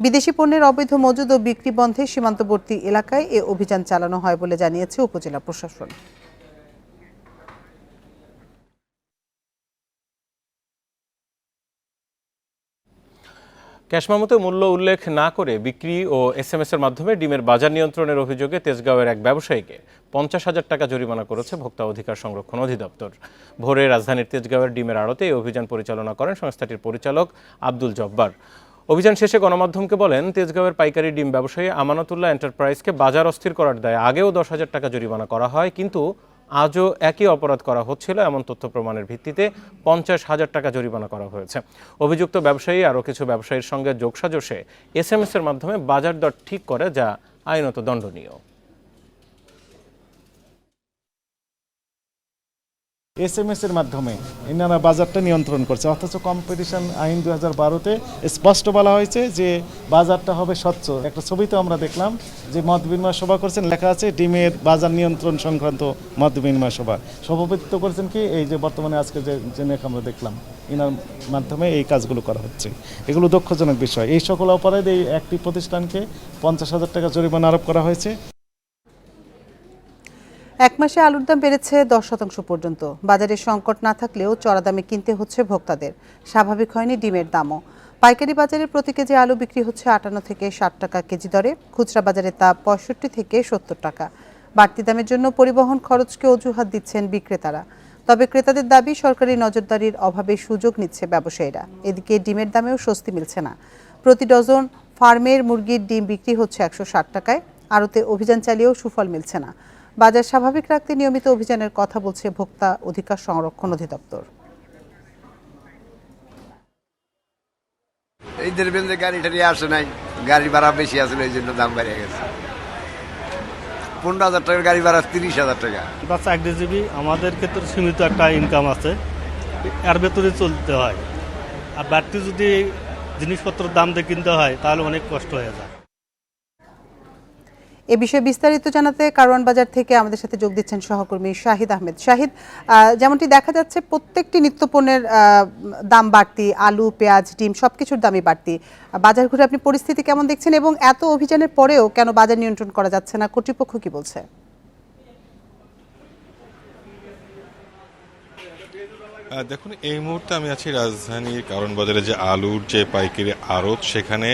বিদেশি পণ্যের অবৈধ মজুদ ও বিক্রি বন্ধে সীমান্তবর্তী এলাকায় এ অভিযান চালানো হয় বলে জানিয়েছে উপজেলা প্রশাসন। ক্যাশ মেমোতে মূল্য উল্লেখ না করে বিক্রি ও SMS এর মাধ্যমে ডিমের বাজার নিয়ন্ত্রণের অভিযোগে তেজগাঁওয়ের এক ব্যবসায়ীকে 50,000 টাকা জরিমানা করেছে ভোক্তা অধিকার সংরক্ষণ অধিদপ্তর। ভোরে রাজধানীর তেজগাঁওয়ের ডিমের আড়তে এই অভিযান পরিচালনা করেন সংস্থাটির পরিচালক আব্দুল জব্বার। অভিযান শেষে গণমাধ্যমকে বলেন, তেজগাঁওয়ের পাইকারি ডিম ব্যবসায়ী আমানতুল্লাহ এন্টারপ্রাইজকে বাজার অস্থির করার দায়ে আগেও 10,000 টাকা জরিমানা করা হয়, কিন্তু আজও একই অপরাধ করা হচ্ছিল। এমন তথ্য প্রমাণের ভিত্তিতে 50,000 টাকা জরিমানা করা হয়েছে। অভিযুক্ত ব্যবসায়ী আরও কিছু ব্যবসায়ীর সঙ্গে যোগসাজশে SMS এর মাধ্যমে বাজার দর ঠিক করে, যা আইনত দণ্ডনীয়। SMS এর মাধ্যমে এনারা বাজারটা নিয়ন্ত্রণ করছে, অথচ কম্পিটিশন আইন 2012-তে স্পষ্ট বলা হয়েছে যে বাজারটা হবে স্বচ্ছ। একটা ছবিতে আমরা দেখলাম যে মত বিনিময় সভা করছেন, লেখা আছে ডিমের বাজার নিয়ন্ত্রণ সংক্রান্ত মত বিনিময় সভা। সভাপতিত্ব করেছেন কি এই যে বর্তমানে আজকে যে আমরা দেখলাম, এনার মাধ্যমে এই কাজগুলো করা হচ্ছে। এগুলো দুঃখজনক বিষয়। এই সকল অপরাধে এই একটি প্রতিষ্ঠানকে 50,000 টাকা জরিমানা আরোপ করা হয়েছে। এক মাসে আলুর দাম বেড়েছে 10% পর্যন্ত। বাজারে সংকট না থাকলেও চড়া দামে কিনতে হচ্ছে ভোক্তাদের। স্বাভাবিক হয়নি ডিমের দামও। পাইকারি বাজারে প্রতি কেজি আলু বিক্রি হচ্ছে 58 থেকে 60 টাকা কেজি দরে, খুচরা বাজারে তা 65 থেকে 70 টাকা। বাড়তি দামের জন্য পরিবহন খরচকে অজুহাত দিচ্ছেন বিক্রেতারা। তবে ক্রেতাদের দাবি, সরকারি নজরদারির অভাবে সুযোগ নিচ্ছে ব্যবসায়ীরা। এদিকে ডিমের দামেও স্বস্তি মিলছে না। প্রতি ডজন ফার্মের মুরগির ডিম বিক্রি হচ্ছে 160 টাকায়। আড়তে অভিযান চালিয়েও সুফল মিলছে না। বাজার স্বাভাবিক রাখতে নিয়মিত অভিযানের কথা বলছে ভোক্তা অধিকার সংরক্ষণ অধিদপ্তর। এই দেখবেন যে গাড়ি টাড়ি আসে নাই, গাড়ি ভাড়া বেশি আসলে এই জন্য দাম বেড়ে গেছে। 15,000 টাকার গাড়ি ভাড়া 30,000 টাকা। বা চাকরিজীবী আমাদের ক্ষেত্রে সীমিত একটা ইনকাম আছে, এর ভেতরে চলতে হয়। আর বাড়তি যদি জিনিসপত্রের দাম দিয়ে কিনতে হয় তাহলে অনেক কষ্ট হয়ে যায়। এ বিষয়ে বিস্তারিত জানাতে কারওয়ান বাজার থেকে আমাদের সাথে যোগ দিচ্ছেন সহকর্মী শাহিদ আহমেদ। শাহিদ, যেমনটি দেখা যাচ্ছে প্রত্যেকটি নিত্যপণ্যের দাম বাড়তি, আলু, পেঁয়াজ, ডিম সবকিছুর দামই বাড়তি। বাজার ঘুরে আপনি পরিস্থিতি কেমন দেখছেন এবং এত অভিযানের পরেও কেন বাজার নিয়ন্ত্রণ করা যাচ্ছে না, কর্তৃপক্ষ কি বলছে? দেখুন, এই মুহূর্তে আমি আছি রাজধানীর কারওয়ান বাজারে যে আলুর যে পাইকারি আড়ত, সেখানে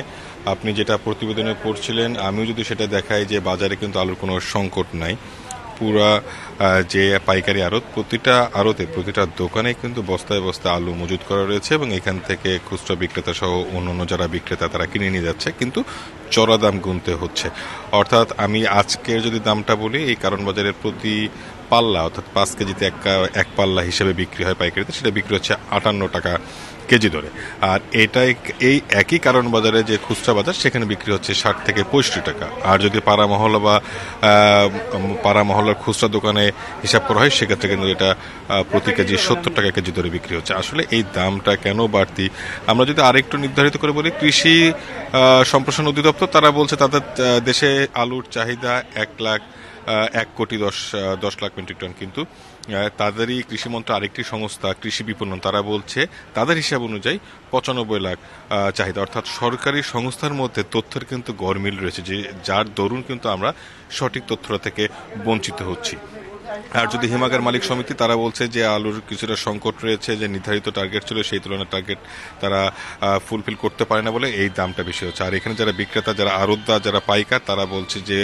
আপনি যেটা প্রতিবেদনে পড়ছিলেন আমিও যদি সেটা দেখাই যে বাজারে কিন্তু আলুর কোনো সংকট নাই। পুরা যে পাইকারি আড়ত, প্রতিটা আড়তে প্রতিটা দোকানে কিন্তু বস্তায় বস্তায় আলু মজুত করা রয়েছে এবং এখান থেকে খুচরা বিক্রেতা সহ অন্যান্য যারা বিক্রেতা তারা কিনে নিয়ে যাচ্ছে, কিন্তু চড়া দাম গুনতে হচ্ছে। অর্থাৎ আমি আজকের যদি দামটা বলি, এই কারওয়ান বাজারের প্রতি পাল্লা অর্থাৎ 5 কেজিতে এক পাল্লা হিসেবে বিক্রি হয় পাইকারিতে, সেটা বিক্রি হচ্ছে 58 টাকা কেজি ধরে। আর এই একই কারওয়ান বাজারে যে খুচরা বাজার, সেখানে বিক্রি হচ্ছে 60 থেকে 65 টাকা। আর যদি পাড়া মহল্লা বা পাড়া মহল্লার খুচরা দোকানে হিসাব করা হয়, সেক্ষেত্রে কিন্তু এটা প্রতি কেজি 70 টাকা কেজি ধরে বিক্রি হচ্ছে। আসলে এই দামটা কেন বাড়তি, আমরা যদি আরেকটু নির্ধারিত করে বলি, কৃষি সম্প্রসারণ অধিদপ্তর তারা বলছে তাদের দেশে আলুর চাহিদা 1 কোটি 10 লাখ মেট্রিক টন, কিন্তু তাদেরই কৃষি মন্ত্রক আরেকটি সংস্থা কৃষি বিপণন তারা বলছে তাদের হিসাব অনুযায়ী 95 লাখ চাহিদা। অর্থাৎ সরকারি সংস্থার মধ্যে তথ্যের কিন্তু গরমিল রয়েছে, যে যার দরুন কিন্তু আমরা সঠিক তথ্যটা থেকে বঞ্চিত হচ্ছি। আর যদি হিমাগার মালিক সমিতি তারা বলছে যে আলুর কিছুটা সংকট রয়েছে, যে নির্ধারিত টার্গেট ছিল সেই তুলনায় টার্গেট তারা ফুলফিল করতে পারে না বলে এই দামটা বেশি হচ্ছে। আর এখানে যারা বিক্রেতা, যারা আড়তদার, যারা পাইকার, তারা বলছে যে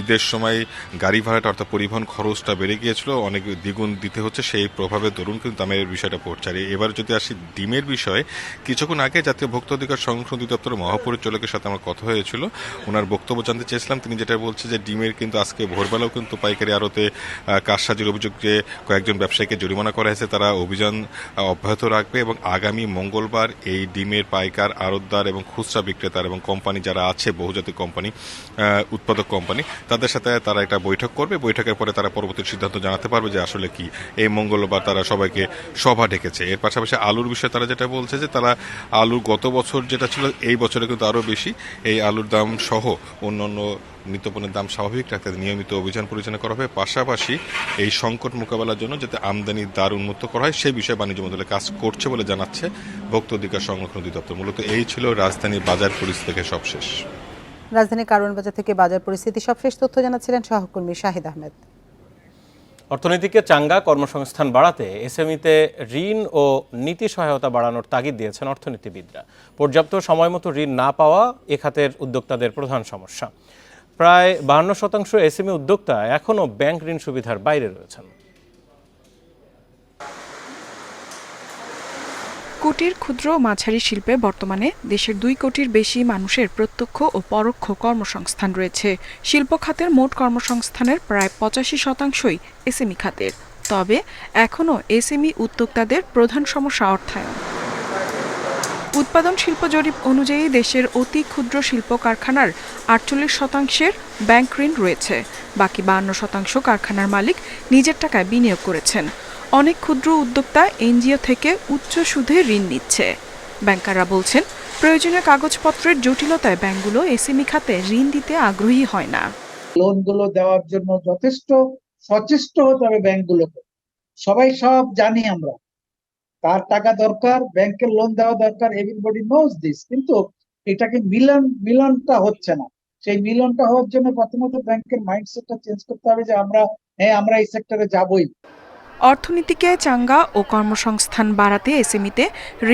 ঈদের সময় গাড়ি ভাড়াটা অর্থাৎ পরিবহন খরচটা বেড়ে গিয়েছিল, অনেক দ্বিগুণ দিতে হচ্ছে, সেই প্রভাবের দরুন কিন্তু দামের বিষয়টা পড়ছে। আর এবার যদি আসি ডিমের বিষয়ে, কিছুক্ষণ আগে জাতীয় ভোক্তা অধিকার সংরক্ষণ অধিদপ্তরের মহাপরিচালকের সাথে আমার কথা হয়েছিল, ওনার বক্তব্য জানতে চেয়েছিলাম। তিনি যেটা বলছে যে ডিমের কিন্তু আজকে ভোরবেলাও কিন্তু পাইকারি আড়তে কারসাজির অভিযোগ যে কয়েকজন ব্যবসায়ীকে জরিমানা করা হয়েছে, তারা অভিযান অব্যাহত রাখবে এবং আগামী মঙ্গলবার এই ডিমের পাইকার, আড়তদার এবং খুচরা বিক্রেতার এবং কোম্পানি যারা আছে, বহুজাতিক কোম্পানি, উৎপাদক কোম্পানি, তাদের সাথে তারা একটা বৈঠক করবে। বৈঠকের পরে তারা পরবর্তী সিদ্ধান্ত জানাতে পারবে যে আসলে কি। এই মঙ্গলবার তারা সবাইকে সভা ডেকেছে। এর পাশাপাশি আলুর বিষয়ে তারা যেটা বলছে যে তারা আলু গত বছর যেটা ছিল এই বছরে কিন্তু আরও বেশি, এই আলুর দাম সহ অন্যান্য নিত্যপণ্যের দাম স্বাভাবিক রাখতে নিয়মিত অভিযান পরিচালনা করা হবে। পাশাপাশি এই সংকট মোকাবেলার জন্য যাতে আমদানির দ্বার উন্মুক্ত করা হয় সেই বিষয়ে বাণিজ্য মন্ত্রণালয় কাজ করছে বলে জানাচ্ছে ভোক্তা অধিকার সংরক্ষণ অধিদপ্তর। মূলত এই ছিল রাজধানীর বাজার পরিস্থিতি থেকে সবশেষ। রাজধানীর কারওয়ান বাজার থেকে বাজার পরিস্থিতি সবশেষ তথ্য জানাচ্ছিলেন সহকর্মী শাহিদ আহমেদ। অর্থনীতিকে চাঙ্গা, কর্মসংস্থান বাড়াতে এসএমইতে ঋণ ও নীতি সহায়তা বাড়ানোর তাগিদ দিয়েছেন অর্থনীতিবিদরা। পর্যাপ্ত সময়মতো ঋণ না পাওয়া এ খাতের উদ্যোক্তাদের প্রধান সমস্যা। প্রায় 52% এসএমই উদ্যোক্তা এখনও ব্যাংক ঋণ সুবিধার বাইরে রয়েছেন। কুটির, ক্ষুদ্র ও মাঝারি শিল্পে বর্তমানে দেশের 2 কোটির বেশি মানুষের প্রত্যক্ষ ও পরোক্ষ কর্মসংস্থান রয়েছে। শিল্প খাতের মোট কর্মসংস্থানের প্রায় 85%ই এসএমই খাতের। তবে এখনও এসএমই উদ্যোক্তাদের প্রধান সমস্যা অর্থায়ন। উৎপাদন শিল্প জরিপ অনুযায়ী দেশের অতি ক্ষুদ্র শিল্প কারখানার 48%-এর ব্যাংক ঋণ রয়েছে। বাকি 52% কারখানার মালিক নিজের টাকায় বিনিয়োগ করেছেন। অনেক ক্ষুদ্র উদ্যোক্তা এনজিও থেকে উচ্চ সুদে ঋণ নিচ্ছে। ব্যাংকাররা বলছেন, প্রয়োজনীয় কাগজপত্রের জটিলতায় ব্যাংকগুলো এসএমই খাতে ঋণ দিতে আগ্রহী হয় না। লোনগুলো দেওয়ার জন্য যথেষ্ট সচেষ্ট হতে হবে ব্যাংকগুলোকে। সবাই সব জানি আমরা, কার টাকা দরকার, ব্যাংকের লোন দেওয়া দরকার, এভরিবডি নোজ দিস, কিন্তু এটাকে মিলনটা হচ্ছে না। সেই মিলনটা হওয়ার জন্য প্রথমত ব্যাংকের মাইন্ডসেটটা চেঞ্জ করতে হবে যে আমরা এই সেক্টরে যাবই। অর্থনীতিকে চাঙ্গা ও কর্মসংস্থান বাড়াতে এসএমইতে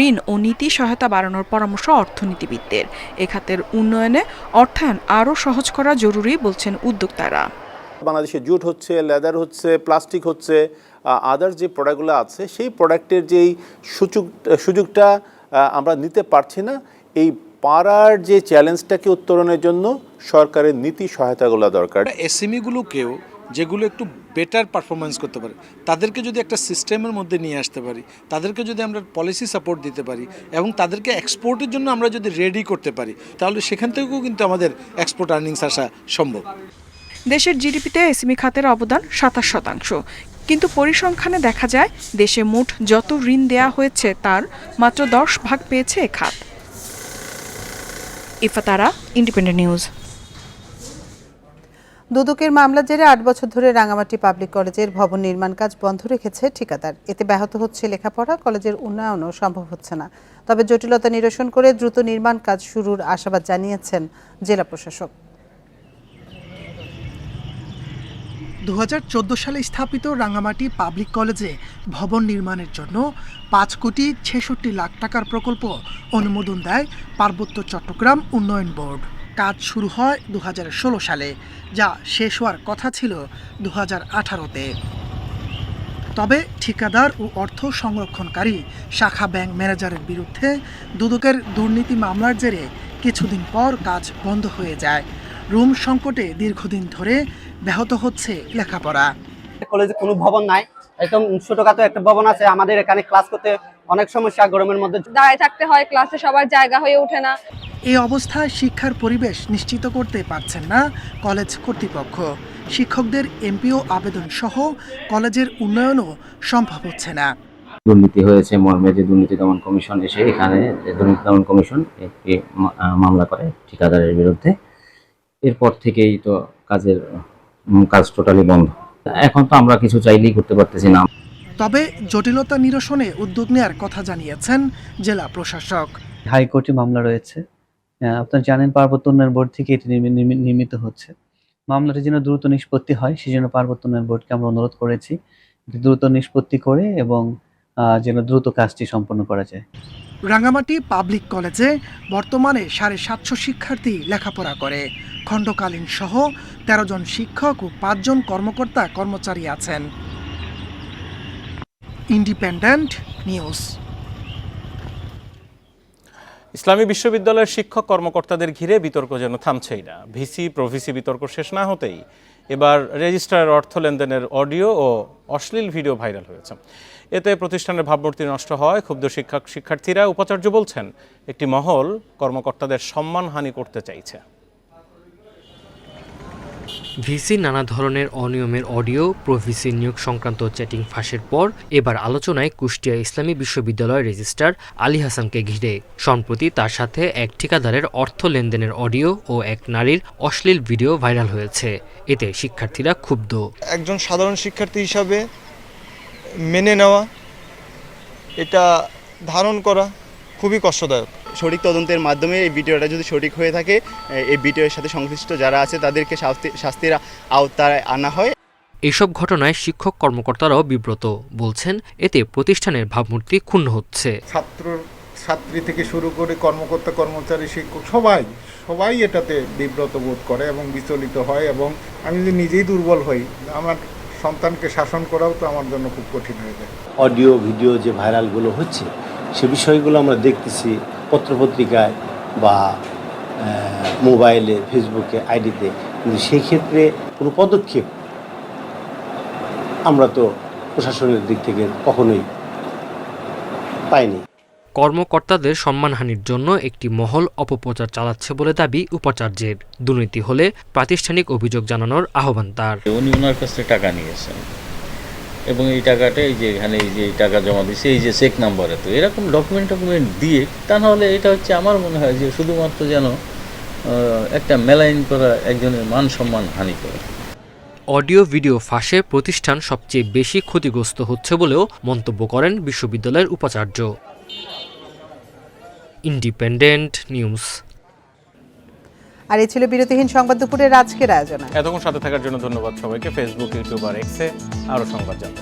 ঋণ ও নীতি সহায়তা বাড়ানোর পরামর্শ অর্থনীতিবিদদের। এ খাতের উন্নয়নে অর্থায়ন আরও সহজ করা জরুরি বলছেন উদ্যোক্তারা। বাংলাদেশে জুট হচ্ছে, লেদার হচ্ছে, প্লাস্টিক হচ্ছে, আদার্স যে প্রোডাক্টগুলো আছে সেই প্রোডাক্টের যেই সুযোগটা আমরা নিতে পারছি না। এই পাড়ার যে চ্যালেঞ্জটাকে উত্তরণের জন্য সরকারের নীতি সহায়তাগুলো দরকার। এসএমইগুলোকেও যেগুলো একটু বেটার পারফরমেন্স করতে পারে তাদেরকে যদি একটা সিস্টেমের মধ্যে নিয়ে আসতে পারি, তাদেরকে যদি আমরা পলিসি সাপোর্ট দিতে পারি এবং তাদেরকে এক্সপোর্টের জন্য আমরা যদি রেডি করতে পারি, তাহলে সেখান থেকেও কিন্তু আমাদের এক্সপোর্ট আর্নিংস আসা সম্ভব। দেশের জিডিপিতে এসএমই খাতের অবদান 27%, কিন্তু পরিসংখ্যানে দেখা যায় দেশে মোট যত ঋণ দেয়া হয়েছে তার মাত্র 10% পেয়েছে এ খাত। ইফাতারা, ইন্ডিপেন্ডেন্ট নিউজ। দুদকের মামলার জেরে 8 বছর ধরে রাঙামাটি পাবলিক কলেজের ভবন নির্মাণ কাজ বন্ধ রেখেছে ঠিকাদার। এতে ব্যাহত হচ্ছে লেখাপড়া, কলেজের উন্নয়নও সম্ভব হচ্ছে না। তবে জটিলতা নিরসন করে দ্রুত নির্মাণ কাজ শুরুর আশাবাদ জানিয়েছেন জেলা প্রশাসক। 2014 সালে স্থাপিত রাঙামাটি পাবলিক কলেজে ভবন নির্মাণের জন্য 5,66,00,000 টাকার প্রকল্প অনুমোদন দেয় পার্বত্য চট্টগ্রাম উন্নয়ন বোর্ড। কাজ শুরু হয় 2016 সালে, যা শেষ হওয়ার কথা ছিল 2018-তে। তবে ঠিকাদার ও অর্থ সংরক্ষণকারী শাখা ব্যাংক ম্যানেজারের বিরুদ্ধে দুদকের দুর্নীতি মামলার জেরে কিছুদিন পর কাজ বন্ধ হয়ে যায়। রুম সংকটে দীর্ঘদিন ধরে ব্যাহত হচ্ছে লেখাপড়া। কলেজে কোনো ভবন নাই, একদম ছোটখাটো একটা ভবন আছে। আমাদের এখানে ক্লাস করতে অনেক সমস্যা, গরমের মধ্যে দাঁড়ায় থাকতে হয়, ক্লাসে সবার জায়গা হয়ে ওঠে না। এই অবস্থায় শিক্ষার পরিবেশ নিশ্চিত করতে পারছেন না কলেজ কর্তৃপক্ষ। শিক্ষকদের এমপিও আবেদন সহ কলেজের উন্নয়নও সম্ভব হচ্ছে না। দুর্নীতি হয়েছে মর্মে যে দুর্নীতি দমন কমিশন এসে এখানে দুর্নীতি দমন কমিশন একটি মামলা করে ঠিকাদারের বিরুদ্ধে। এরপর থেকেই তো কাজ টোটালি বন্ধ। এখন তো আমরা কিছু চাইলেই করতে পারতেছি না। তবে জটিলতা নিরসনে উদ্যোগ নেওয়ার কথা জানিয়েছেন জেলা প্রশাসক। হাইকোর্টে মামলা রয়েছে, আপনারা জানেন পার্বত্য উন্নয়ন বোর্ড থেকে এটি নির্মিত হচ্ছে। মামলাটি যেন দ্রুত নিষ্পত্তি হয় সেজন্য পার্বত্য উন্নয়ন বোর্ডকে আমরা অনুরোধ করেছি দ্রুত নিষ্পত্তি করে এবং যেন দ্রুত কাজটি সম্পন্ন করা যায়। রাঙামাটি পাবলিক কলেজে বর্তমানে 750 শিক্ষার্থী লেখাপড়া করে। খণ্ডকালীন সহ 13 জন শিক্ষক ও 5 জন কর্মকর্তা কর্মচারী আছেন। Independent news. ইসলামী বিশ্ববিদ্যালয়ের শিক্ষক কর্মকর্তাদের ঘিরে বিতর্ক যেন থামছেই না। ভিসি প্রভিসি বিতর্ক শেষ না হতেই এবার রেজিস্ট্রারের অর্থ লেনদেনের অডিও ও অশ্লীল ভিডিও ভাইরাল হয়েছে। এতে প্রতিষ্ঠানের ভাবমূর্তি নষ্ট হয়। ক্ষুব্ধ শিক্ষার্থীরা উপাচার্য বলছেন একটি মহল কর্মকর্তাদের সম্মানহানি করতে চাইছে। ভিসি নানা ধরনের অনিয়মের অডিও, প্রভিসি নিয়োগ সংক্রান্ত চ্যাটিং ফাঁসের পর এবার আলোচনায় কুষ্টিয়া ইসলামী বিশ্ববিদ্যালয়ের রেজিস্ট্রার আলী হাসানকে ঘিরে। সম্প্রতি তার সাথে এক ঠিকাদারের অর্থ লেনদেনের অডিও ও এক নারীর অশ্লীল ভিডিও ভাইরাল হয়েছে। এতে শিক্ষার্থীরা ক্ষুব্ধ। একজন সাধারণ শিক্ষার্থী হিসাবে মেনে নেওয়া, এটা ধারণ করা খুবই কষ্টদায়ক। সঠিক তদন্তের মাধ্যমে এই ভিডিওটা যদি সঠিক হয়ে থাকে, এই ভিডিওর সাথে সংশ্লিষ্ট যারা আছে তাদেরকে শাস্তির আওতায় আনা হয়। এসব ঘটনায় শিক্ষক কর্মকর্তারাও বিব্রত, বলছেন এতে প্রতিষ্ঠানের ভাবমূর্তি ক্ষুণ্ণ হচ্ছে। ছাত্র ছাত্রী থেকে শুরু করে কর্মকর্তা কর্মচারী শিক্ষক সবাই এটাতে বিব্রত বোধ করে এবং বিচলিত হয়। এবং আমি যদি নিজেই দুর্বল হই, আমার সন্তানকে শাসন করাও তো আমার জন্য খুব কঠিন হয়ে যায়। অডিও ভিডিও যে ভাইরালগুলো হচ্ছে সে বিষয়গুলো আমরা দেখতেছি পত্রপত্রিকায় বা মোবাইলে, ফেসবুকে, আইডিতে, কিন্তু সেই ক্ষেত্রে কোনো পদক্ষেপ আমরা তো প্রশাসনের দিক থেকে কখনোই পাইনি। কর্মকর্তাদের সম্মানহানির জন্য একটি মহল অপপ্রচার চালাচ্ছে বলে দাবি উপাচার্যের। দুর্নীতি হলে প্রাতিষ্ঠানিক অভিযোগ জানানোর আহ্বান তার। উনি ওনার কাছ থেকে টাকা নিয়েছেন এবং এই টাকাটা এই যে এখানে এই যে টাকা জমা দিয়েছে, এই যে চেক নাম্বার, তো এরকম ডকুমেন্ট দিয়ে, তা নাহলে এটা হচ্ছে আমার মনে হয় যে শুধুমাত্র যেন একটা মেলাইন করা, একজনের মান সম্মান হানি করা। অডিও ভিডিও ফাঁসে প্রতিষ্ঠান সবচেয়ে বেশি ক্ষতিগ্রস্ত হচ্ছে বলেও মন্তব্য করেন বিশ্ববিদ্যালয়ের উপাচার্য। Independent news. আর এই ছিল বিরতিহীন সংবাদ দুপুরের আজকের আয়োজন। এতক্ষণ সাথে থাকার জন্য ধন্যবাদ সবাইকে। ফেসবুক, ইউটিউব আর এক্সে আরও সংবাদ জানতে